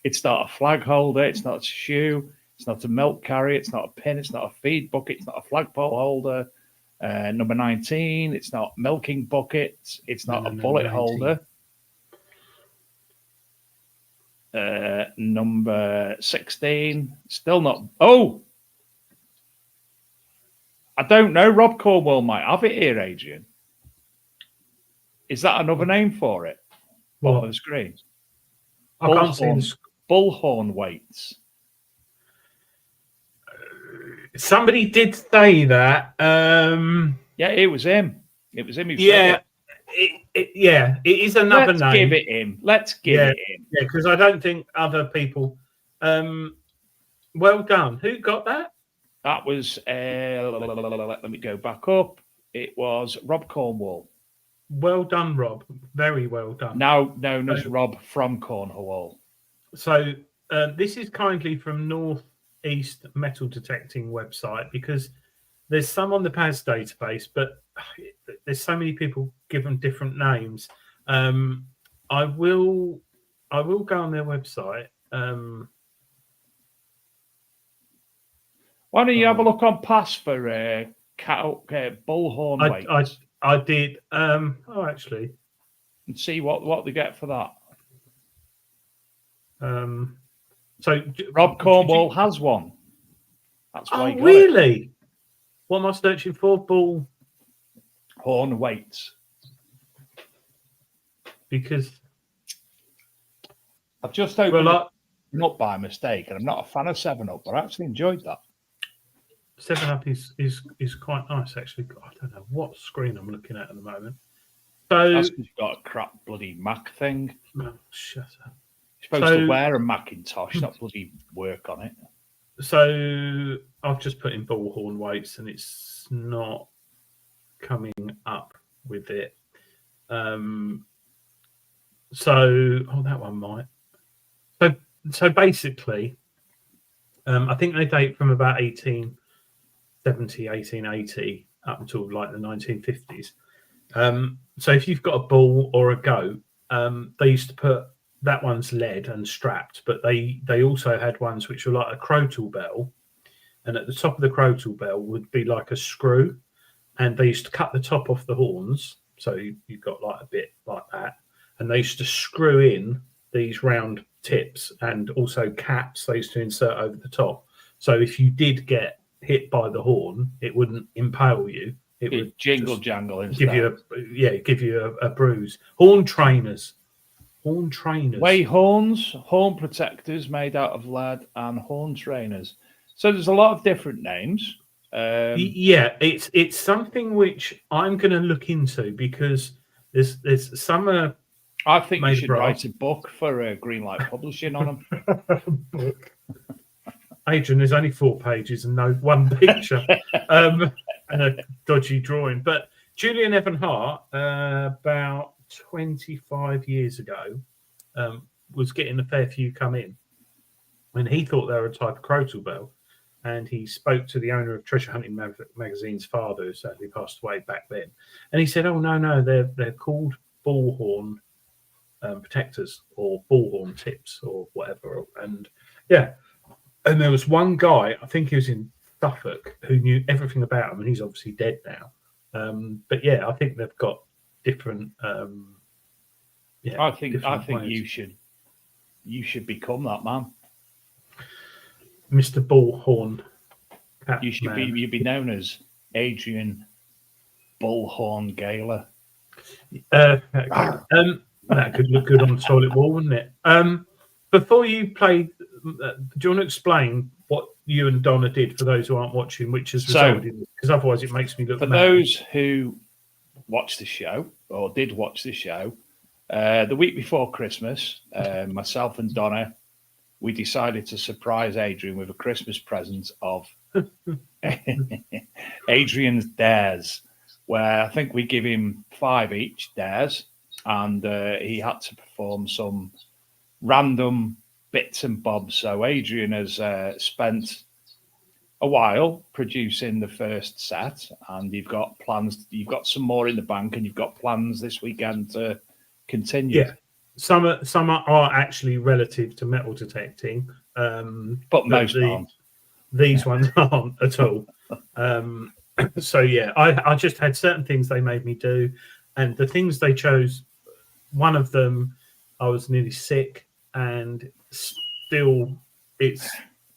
It's not a flag holder. It's not a shoe. It's not a milk carrier. It's not a pin. It's not a feed bucket. It's not a flagpole holder. Number 19. It's not milking bucket. It's not a bullet holder. Number 16. Still not. Oh! I don't know. Rob Cornwall might have it here, Adrian. Is that another name for it? What? On the screen? I can't see the Bullhorn weights. Somebody did say that. Yeah, it was him. It was him. Yeah, Yeah, it is another Let's name. give it him. Let's give it him. Yeah, because I don't think other people. Well done. Who got that? That was. Let me go back up. It was Rob Cornwall. Well done, Rob. Very well done. Now known as Rob from Cornwall. So this is kindly from Northeast Metal Detecting website, because there's some on the PAS database, but there's so many people given different names. I will go on their website. Why don't you have a look on PAS for bullhorn weights? I did. Actually, and see what they get for that. So Rob Cornwall has one. That's why. Oh, really? What am I searching for? Bull horn weights. Because I've just opened up by mistake, and I'm not a fan of 7-Up, but I actually enjoyed that. 7-Up is quite nice, actually. I don't know what screen I'm looking at the moment. So that's because you've got a crap bloody Mac thing. Oh, shut up. You're supposed to wear a Macintosh, not bloody work on it. So I've just put in bullhorn weights, and it's not coming up with it. So that one might. So basically, I think they date from about 1870, 1880 up until like the 1950s. So if you've got a bull or a goat, they used to put that one's lead and strapped, but they also had ones which were like a crotal bell, and at the top of the crotal bell would be like a screw, and they used to cut the top off the horns, so you've got like a bit like that, and they used to screw in these round tips, and also caps they used to insert over the top. So if you did get hit by the horn, it wouldn't impale you. It would jingle jangle instead. Give you a bruise. Horn trainers. Way horns, horn protectors made out of lead, and horn trainers. So there's a lot of different names. It's something which I'm going to look into, because there's some. I think you should write a book for Greenlight Publishing on them. Book. Adrian, there's only 4 pages and no one picture, and a dodgy drawing. But Julian Evan Hart, about 25 years ago, was getting a fair few come in, and he thought they were a type of crotal bell, and he spoke to the owner of Treasure Hunting Magazine's father, who sadly passed away back then, and he said, "Oh no, they're called bullhorn protectors, or bullhorn tips, or whatever." And and there was one guy, I think he was in Suffolk, who knew everything about them, and he's obviously dead now. But I think they've got different. I think you should become that man, Mr. Bullhorn. You'd be known as Adrian Bullhorn Gaylor. That could look good on the toilet wall, wouldn't it? Before you play, do you want to explain what you and Donna did for those who aren't watching, which has resulted in this? Because otherwise it makes me look for mad. Those who watched the show, or did watch the show, the week before Christmas, myself and Donna, we decided to surprise Adrian with a Christmas present of Adrian's dares, where I think we give him 5 each dares, and he had to perform some random bits and bobs. So Adrian has spent a while producing the first set, and you've got plans. You've got some more in the bank, and you've got plans this weekend to continue. Yeah, some are actually relative to metal detecting, but most aren't. These ones aren't at all. So I just had certain things they made me do, and the things they chose. One of them, I was nearly sick, and still it's.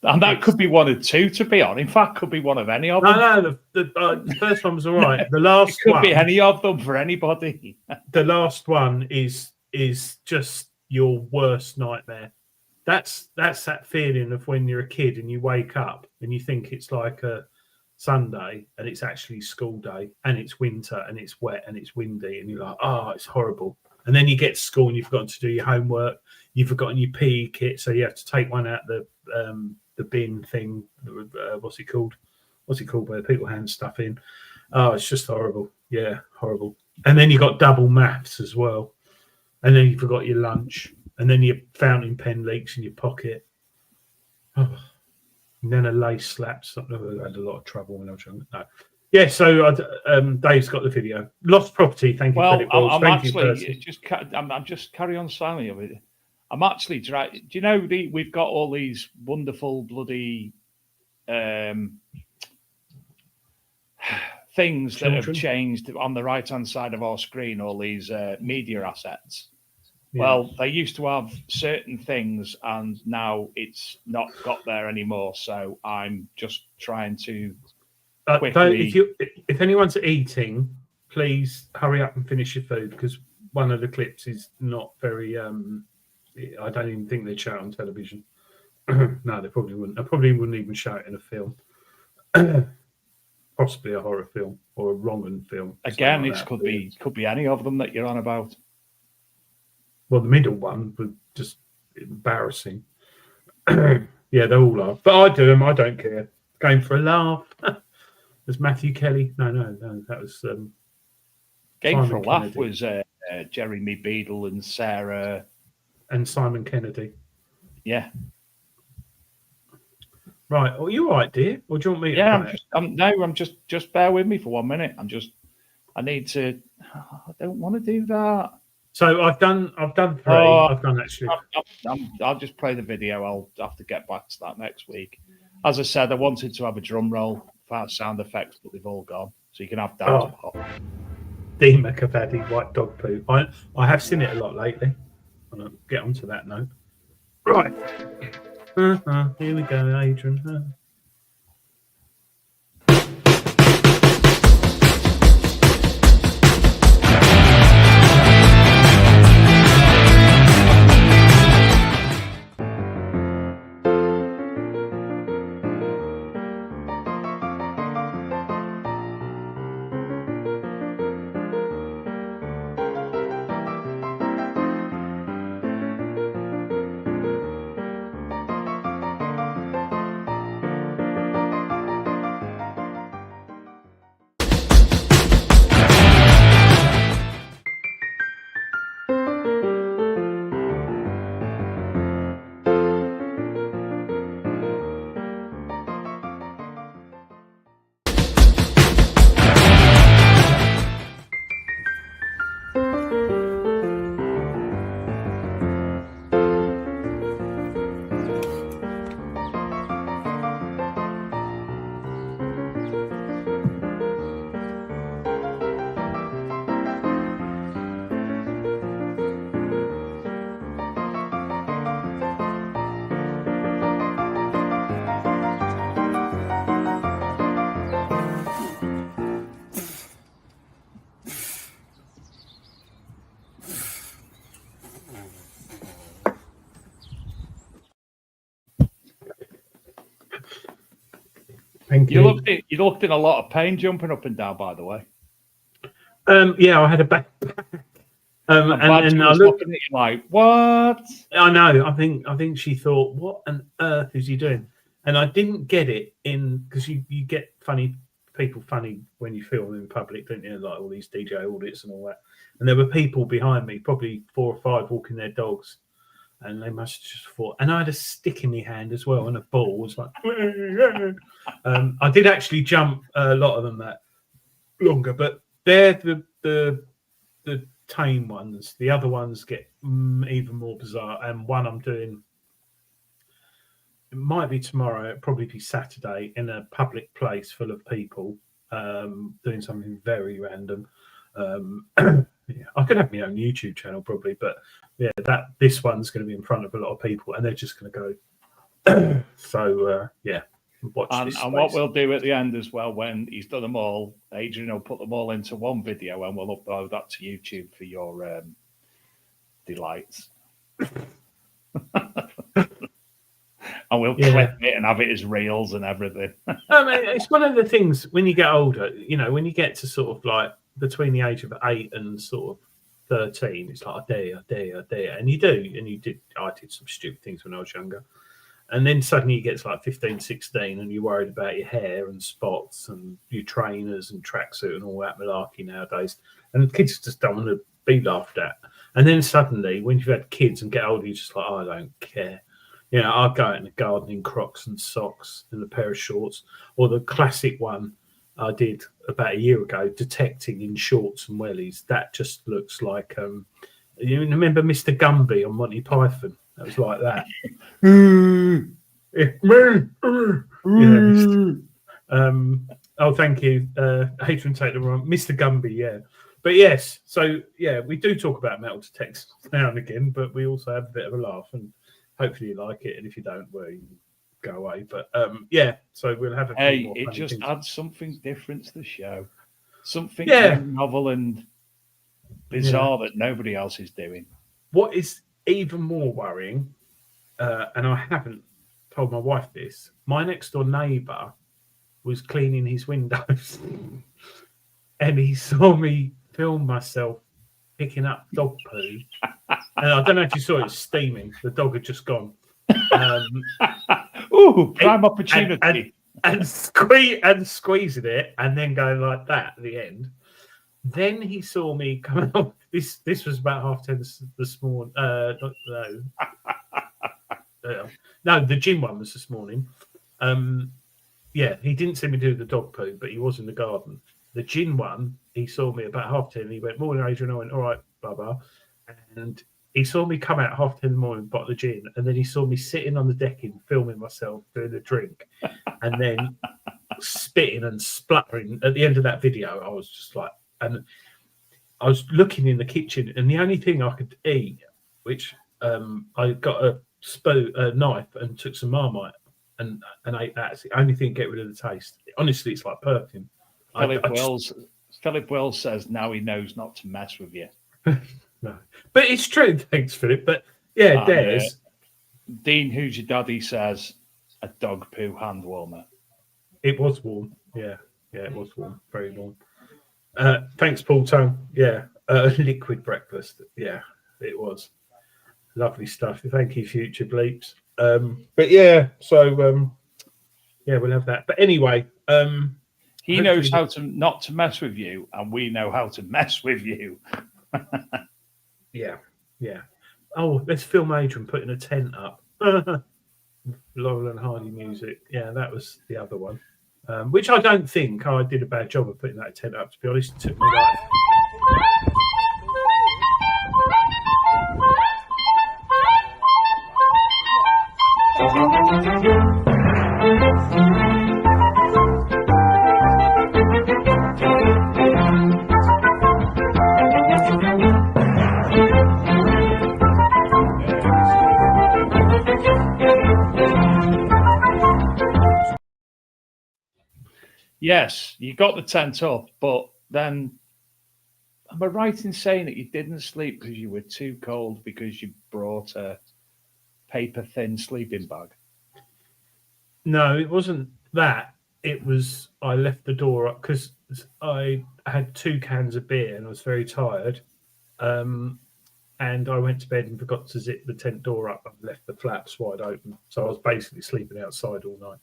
And that could be one of 2, to be honest. In fact, could be one of any of them. No, the first one was all right. The last it could be any of them for anybody. The last one is just your worst nightmare. That's that feeling of when you're a kid and you wake up and you think it's like a Sunday and it's actually school day and it's winter and it's wet and it's windy and you're like, oh, it's horrible. And then you get to school and you've forgotten to do your homework. You've forgotten your PE kit, so you have to take one out the bin thing. What's it called? What's it called where people hand stuff in? Oh, it's just horrible. Yeah, horrible. And then you got double maths as well. And then you forgot your lunch. And then your fountain pen leaks in your pocket. Oh. And then a lace slaps. I had a lot of trouble when I was young. No. Yeah, so Dave's got the video. Lost property. Thank you. Well, I'm actually just carry on silently with it. I'm actually do you know we've got all these wonderful bloody things that have changed on the right hand side of our screen, all these media assets. Yeah. Well, they used to have certain things and now it's not got there anymore. So I'm just trying to quickly... if anyone's eating, please hurry up and finish your food, because one of the clips is not very I don't even think they'd show it on television. No, they probably wouldn't. They probably wouldn't even show it in a film. Possibly a horror film or a wrong film. Again, it could be any of them that you're on about. Well, the middle one was just embarrassing. Yeah, they all laugh. But I do them. I don't care. Going for a laugh. There's Matthew Kelly. No, that was... Game Simon for a Kennedy. laugh was Jeremy Beadle and Sarah... And Simon Kennedy. Yeah. Right. Are you all right, dear? Or do you want me to I'm just bear with me for 1 minute. I need to... I don't want to do that. So I've done 3. I've done actually. I'll just play the video. I'll have to get back to that next week. As I said, I wanted to have a drum roll without sound effects, but they've all gone. So you can have that. Oh. Dean McAvady, white dog poo. I have seen it a lot lately. I'll get onto that note. Right. Here we go, Adrian. Thank you. You looked in a lot of pain jumping up and down, by the way. Yeah, I had a back. And I looked at it like, what? I know. I think she thought, what on earth is he doing? And I didn't get it because you get people funny when you film in public, don't you? Like all these DJ audits and all that. And there were people behind me, probably 4 or 5, walking their dogs. And they must have just thought, and I had a stick in my hand as well, and a ball was like, I did actually jump a lot of them that longer, but they're the tame ones. The other ones get even more bizarre. And one I'm doing, it might be tomorrow, it'll probably be Saturday, in a public place full of people, doing something very random. Yeah, I could have my own YouTube channel probably, but yeah, this one's going to be in front of a lot of people, and they're just going to go. So yeah, watch this. And what we'll do at the end as well, when he's done them all, Adrian will put them all into one video, and we'll upload that to YouTube for your delights. And we'll clip it and have it as reels and everything. I mean, it's one of the things when you get older, when you get to sort of like between the age of 8 and sort of 13, it's like, I dare. And you do. And I did some stupid things when I was younger. And then suddenly you get to like 15, 16 and you're worried about your hair and spots and your trainers and tracksuit and all that malarkey nowadays. And kids just don't want to be laughed at. And then suddenly when you've had kids and get older, you're just like, I don't care. I'll go out in the garden in Crocs and socks and a pair of shorts. Or the classic one I did about a year ago, detecting in shorts and wellies. That just looks like, you remember Mr. Gumby on Monty Python? That was like that. Oh, thank you. Adrian Taylor, Mr. Gumby, yeah. But yes, so yeah, we do talk about metal detectors now and again, but we also have a bit of a laugh, and hopefully you like it. And if you don't, well, you can go away. But yeah, so we'll have a few more it just things. adds something different to the show, something novel and bizarre that nobody else is doing. What is even more worrying, and I haven't told my wife this, my next door neighbour was cleaning his windows and he saw me film myself picking up dog poo. And I don't know if you saw it, steaming. The dog had just gone. Ooh, prime opportunity. And squeezing it and then going like that at the end. Then he saw me coming up. This was about 10:30 this morning. No, the gym one was this morning. Yeah, he didn't see me do the dog poo, but he was in the garden. The gin one, he saw me about 10:30. He went, "Morning, Adrian." I went, "All right, blah blah." And he saw me come out 10:30 in the morning, bottle of gin, and then he saw me sitting on the decking, filming myself doing a drink, and then spitting and spluttering. At the end of that video, I was just like, and I was looking in the kitchen, and the only thing I could eat, which I got a knife and took some Marmite and ate that. It's the only thing to get rid of the taste. Honestly, it's like perfume. Philip Wells says now he knows not to mess with you. No, but it's true. Thanks, Philip. But yeah, there's Dean, who's your daddy, says a dog poo hand warmer. It was warm. Yeah, it was warm. Very warm. Thanks, Paul Tongue. Yeah, liquid breakfast. Yeah, it was lovely stuff. Thank you, future bleeps. But yeah, so yeah, we'll have that. But anyway, he knows how to not to mess with you, and we know how to mess with you. Yeah. Oh, let's film Adrian putting a tent up. Laurel and Hardy music. Yeah, that was the other one. Which I don't think I did a bad job of putting that tent up, to be honest. It took me like... Yes, you got the tent up, but then am I right in saying that you didn't sleep because you were too cold because you brought a paper thin sleeping bag? No, it wasn't that. It was I left the door up because I had 2 cans of beer and I was very tired. And I went to bed and forgot to zip the tent door up and left the flaps wide open. So I was basically sleeping outside all night.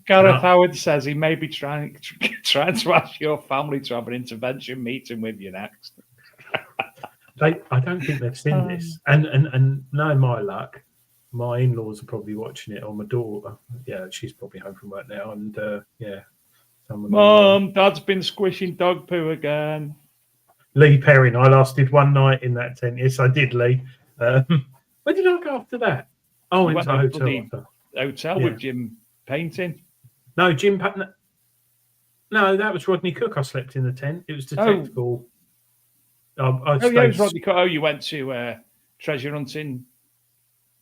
Gareth Howard says he may be trying to ask your family to have an intervention meeting with you next. I don't think they've seen this. And knowing my luck, my in-laws are probably watching it, or my daughter. Yeah, she's probably home from work now. And yeah. Mum, Dad's been squishing dog poo again. Lee Perrin, I lasted one night in that tent. Yes, I did, Lee. Where did I go after that? Oh, into a hotel. Hotel with Jim Painting. No, Jim. No, that was Rodney Cook. I slept in the tent. It was detectable. It was Rodney Cook. Oh, you went to treasure hunting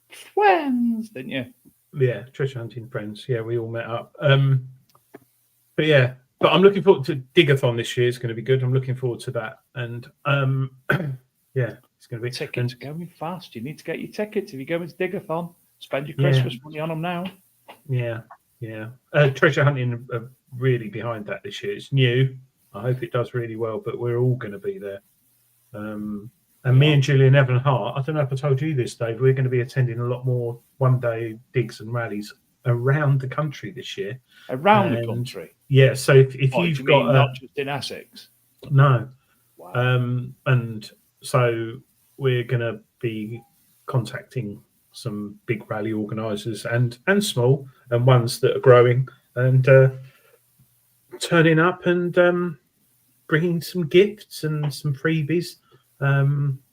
friends, didn't you? Yeah, treasure hunting friends. Yeah, we all met up. But yeah, but I'm looking forward to Digathon this year. It's going to be good. I'm looking forward to that. And yeah, it's going to be. Tickets are going fast. You need to get your tickets if you're going to Digathon. Spend your Yeah. Christmas money on them now. Yeah, yeah. Treasure hunting are really behind that this year. It's new. I hope it does really well, but we're all going to be there. And me and Julian Evan Hart, I don't know if I told you this, Dave, we're going to be attending a lot more one-day digs and rallies around the country this year. Around the country? Yeah, so if you've got... not just in Essex? No. Wow. And so we're going to be contacting some big rally organisers and small and ones that are growing and turning up and bringing some gifts and some freebies.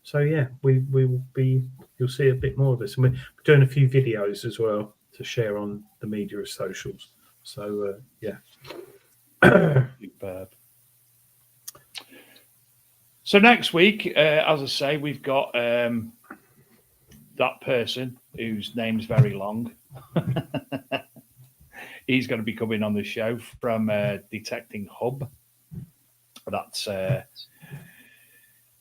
So yeah, we will be. You'll see a bit more of this, and we're doing a few videos as well to share on the media and socials. So yeah. Superb. So next week, as I say, we've got that person whose name's very long. He's going to be coming on the show from Detecting Hub. That's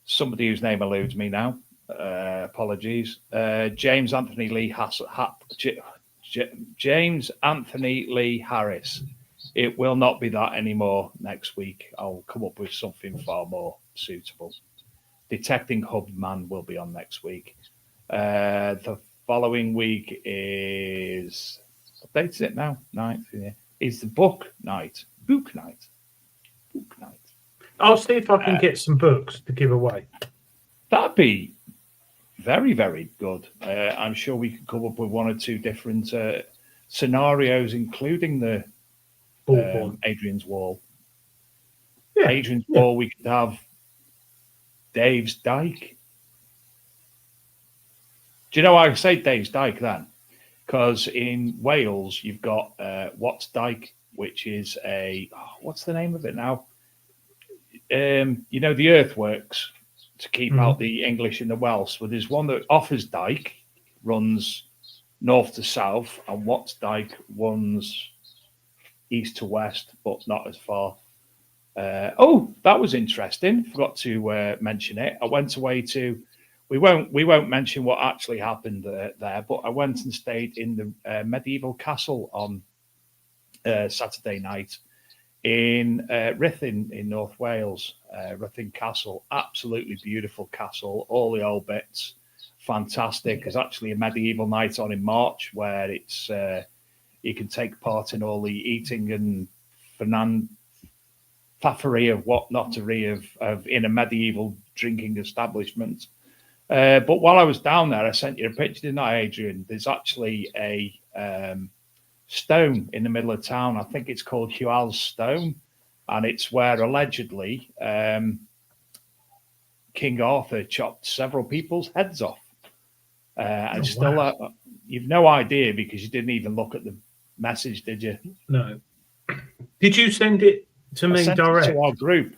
somebody whose name eludes me now. Apologies. James Anthony Lee James Anthony Lee Harris. It will not be that anymore next week. I'll come up with something far more suitable. Detecting Hub Man will be on next week. The following week is... What date is it now? 9th. Yeah. Is the book night. Book night. Book night. I'll see if I can get some books to give away. That'd be very, very good. I'm sure we could come up with one or two different scenarios, including the Adrian's Wall. Yeah. Adrian's Wall, we could have Dave's Dyke. Do you know why I say Dave's Dyke then? Because in Wales, you've got Watts Dyke, which is what's the name of it now? You know, the earthworks to keep out the English and the Welsh. Well, there's one that Offers Dyke runs north to south, and Watts Dyke runs east to west, but not as far. That was interesting. Forgot to mention it. I went away to. We won't mention what actually happened there, but I went and stayed in the medieval castle on Saturday night in Ruthin in North Wales. Ruthin Castle, absolutely beautiful castle, all the old bits, fantastic. There's actually a medieval night on in March where it's you can take part in all the eating and faffery of whatnottery of in a medieval drinking establishment. But while I was down there, I sent you a picture, didn't I, Adrian? There's actually a stone in the middle of town. I think it's called Hewell's Stone, and it's where allegedly King Arthur chopped several people's heads off. And you've no idea because you didn't even look at the message, did you? No. Did you send it to me direct? To our group,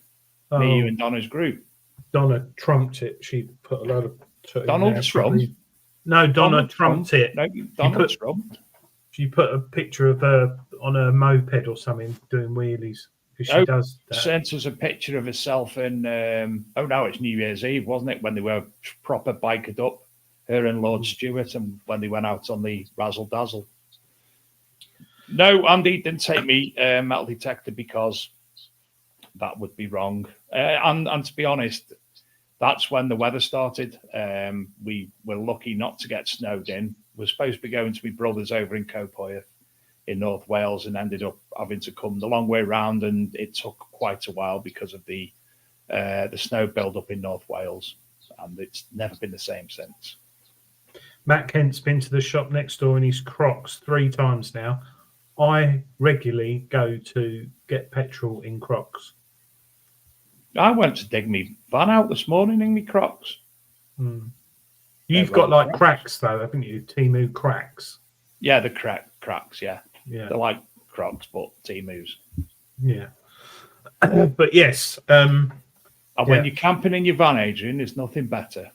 me, you, and Donna's group. Donna trumped it. She put a load of... Donald Trump? No, Donna trumped it. No, Donald Trump. She put a picture of her on a moped or something doing wheelies. Because she does that. Sent us a picture of herself in... it's New Year's Eve, wasn't it? When they were proper bikered up, her and Lord Stewart, and when they went out on the razzle dazzle. No, Andy didn't take me metal detector because that would be wrong. And to be honest, that's when the weather started. We were lucky not to get snowed in. We're supposed to be going to my brother's over in Copoeth in North Wales and ended up having to come the long way round, and it took quite a while because of the snow build-up in North Wales, and it's never been the same since. Matt Kent's been to the shop next door in his Crocs 3 times now. I regularly go to get petrol in Crocs. I went to dig me van out this morning in me Crocs. You've got like cracks though, haven't you? Temu cracks. Yeah, the cracks. Yeah, yeah. They're like Crocs, but Temus. Yeah. But yes. And when you're camping in your van, Adrian, there's nothing better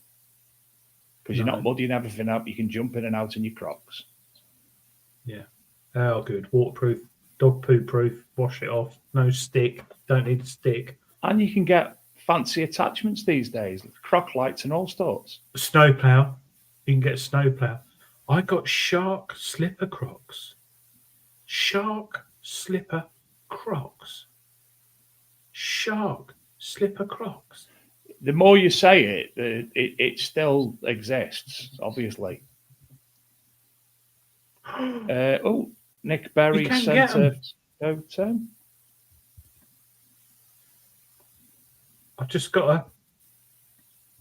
because you're not muddying everything up. You can jump in and out in your Crocs. Yeah. Oh, good. Waterproof, dog poo proof. Wash it off. No stick. Don't need a stick. And you can get fancy attachments these days, Croc lights and all sorts. Snowplow. You can get a snowplow. I got shark slipper Crocs. Shark slipper Crocs. Shark slipper Crocs. The more you say it, it still exists, obviously. Nick Berry You can sent get 'em. a photo. I've just got a.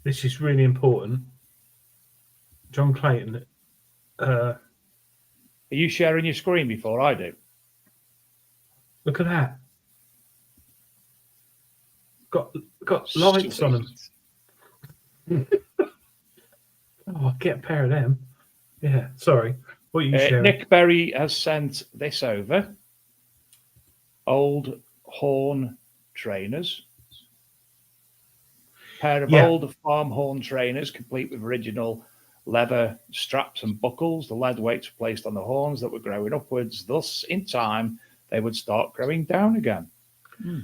This is really important. John Clayton. Are you sharing your screen before I do? Look at that. Got lights on them. Oh, I'll get a pair of them. Yeah, sorry. What are you sharing? Nick Berry has sent this over. Old horn trainers. Pair of old farm horn trainers, complete with original leather straps and buckles. The lead weights were placed on the horns that were growing upwards. Thus, in time, they would start growing down again.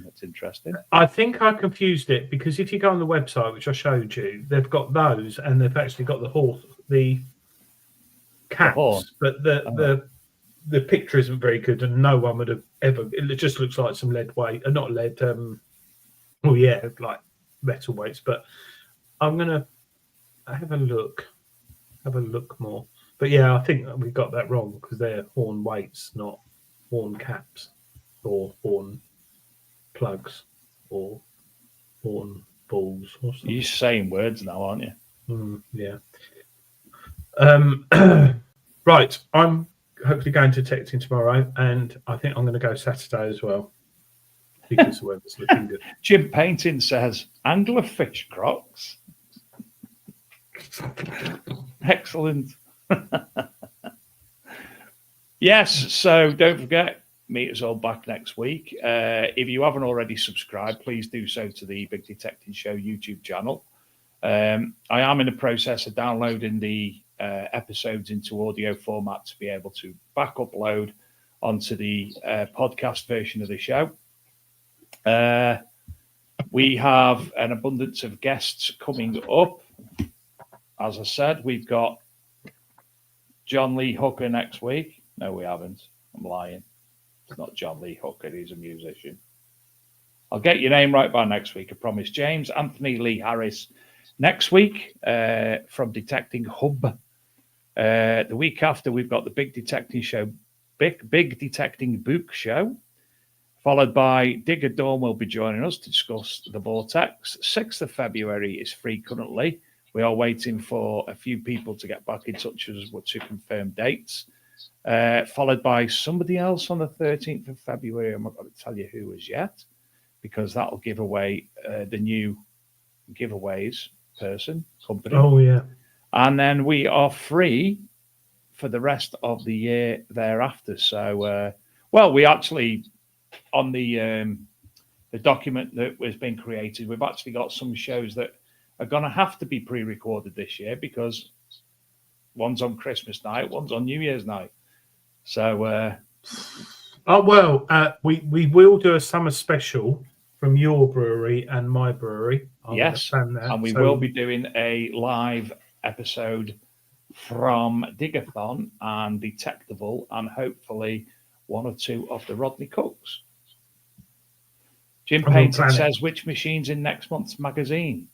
That's interesting. I think I confused it because if you go on the website, which I showed you, they've got those and they've actually got the caps, but the picture isn't very good and no one would have ever. It just looks like some lead weight, not lead. Like metal weights. But I'm gonna have a look more. But yeah, I think we got that wrong because they're horn weights, not horn caps or horn plugs or horn balls or something. You're saying words now, aren't you? Yeah. Right. I'm hopefully going to detecting tomorrow, and I think I'm going to go Saturday as well because the weather's looking good. Jim Painting says anglerfish Crocs. Excellent. Yes, so don't forget, meet us all back next week. If you haven't already subscribed, please do so to the Big Detecting Show YouTube channel. I am in the process of downloading the episodes into audio format to be able to back upload onto the podcast version of the show. We have an abundance of guests coming up. As I said, we've got John Lee Hooker next week. No, we haven't. I'm lying. It's not John Lee Hooker. He's a musician. I'll get your name right by next week, I promise. James Anthony Lee Harris next week from Detecting Hub. The week after, we've got the Big Detecting Show, Big Detecting Book Show, followed by Digger Dawn will be joining us to discuss the Vortex. 6th of February is free currently. We are waiting for a few people to get back in touch with us to confirm dates. Followed by somebody else on the 13th of February. I'm not going to tell you who as yet, because that'll give away the new giveaways company. Oh, yeah. And then we are free for the rest of the year thereafter. So, we actually, on the document that was being created, we've actually got some shows that are going to have to be pre-recorded this year because one's on Christmas night, one's on New Year's night. So, we will do a summer special from your brewery and my brewery. Yes, and we will be doing a live episode from Digathon and Detectable, and hopefully one or two of the Rodney Cooks. Jim Painter says, which machine's in next month's magazine?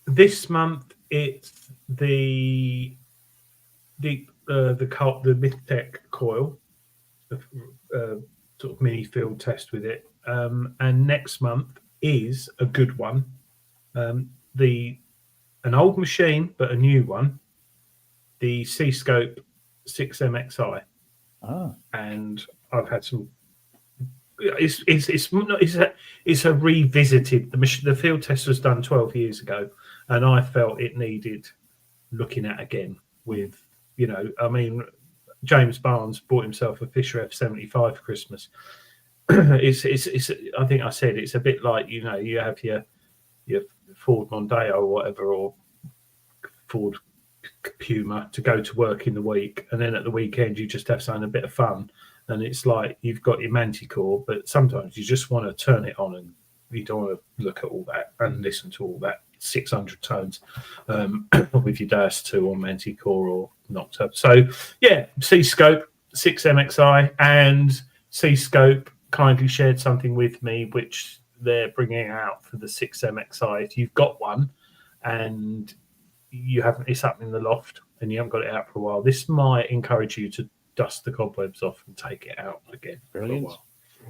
This month it's the Mythtech coil, the sort of mini field test with it, and next month is a good one. An old machine but a new one, the C-Scope 6MXI. And I've had some. It's a revisited. The field test was done 12 years ago, and I felt it needed looking at again. With James Barnes bought himself a Fisher F75 for Christmas. It's I think I said it's a bit like you have your Ford Mondeo or whatever, or Ford Puma to go to work in the week, and then at the weekend you just have something a bit of fun. And it's like you've got your Manticore, but sometimes you just want to turn it on and you don't want to look at all that and listen to all that 600 tones with your DAS2 or Manticore or Nocta. So yeah, C-Scope 6MXI, and C-Scope kindly shared something with me which they're bringing out for the 6MXI. If you've got one and you haven't, it's up in the loft and you haven't got it out for a while, this might encourage you to dust the cobwebs off and take it out again. Brilliant.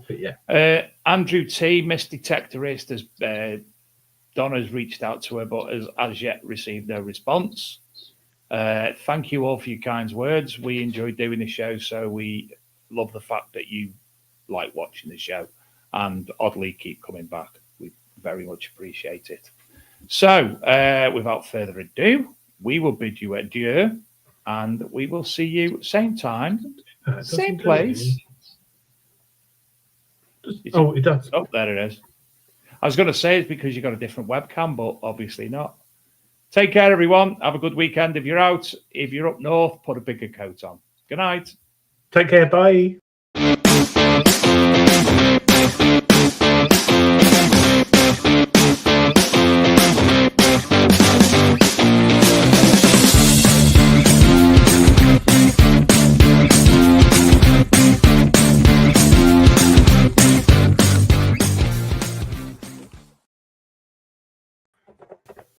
But yeah, Andrew T, Miss Detectorist, has Donna's reached out to her, but has as yet received no response. Thank you all for your kind words. We enjoy doing the show, so we love the fact that you like watching the show and oddly keep coming back. We very much appreciate it. So, without further ado, we will bid you adieu, and we will see you same time, same place. Oh, it does. Oh, there it is. I was going to say it's because you've got a different webcam, but obviously not. Take care, everyone. Have a good weekend. If you're out, if you're up north, put a bigger coat on. Good night. Take care. Bye.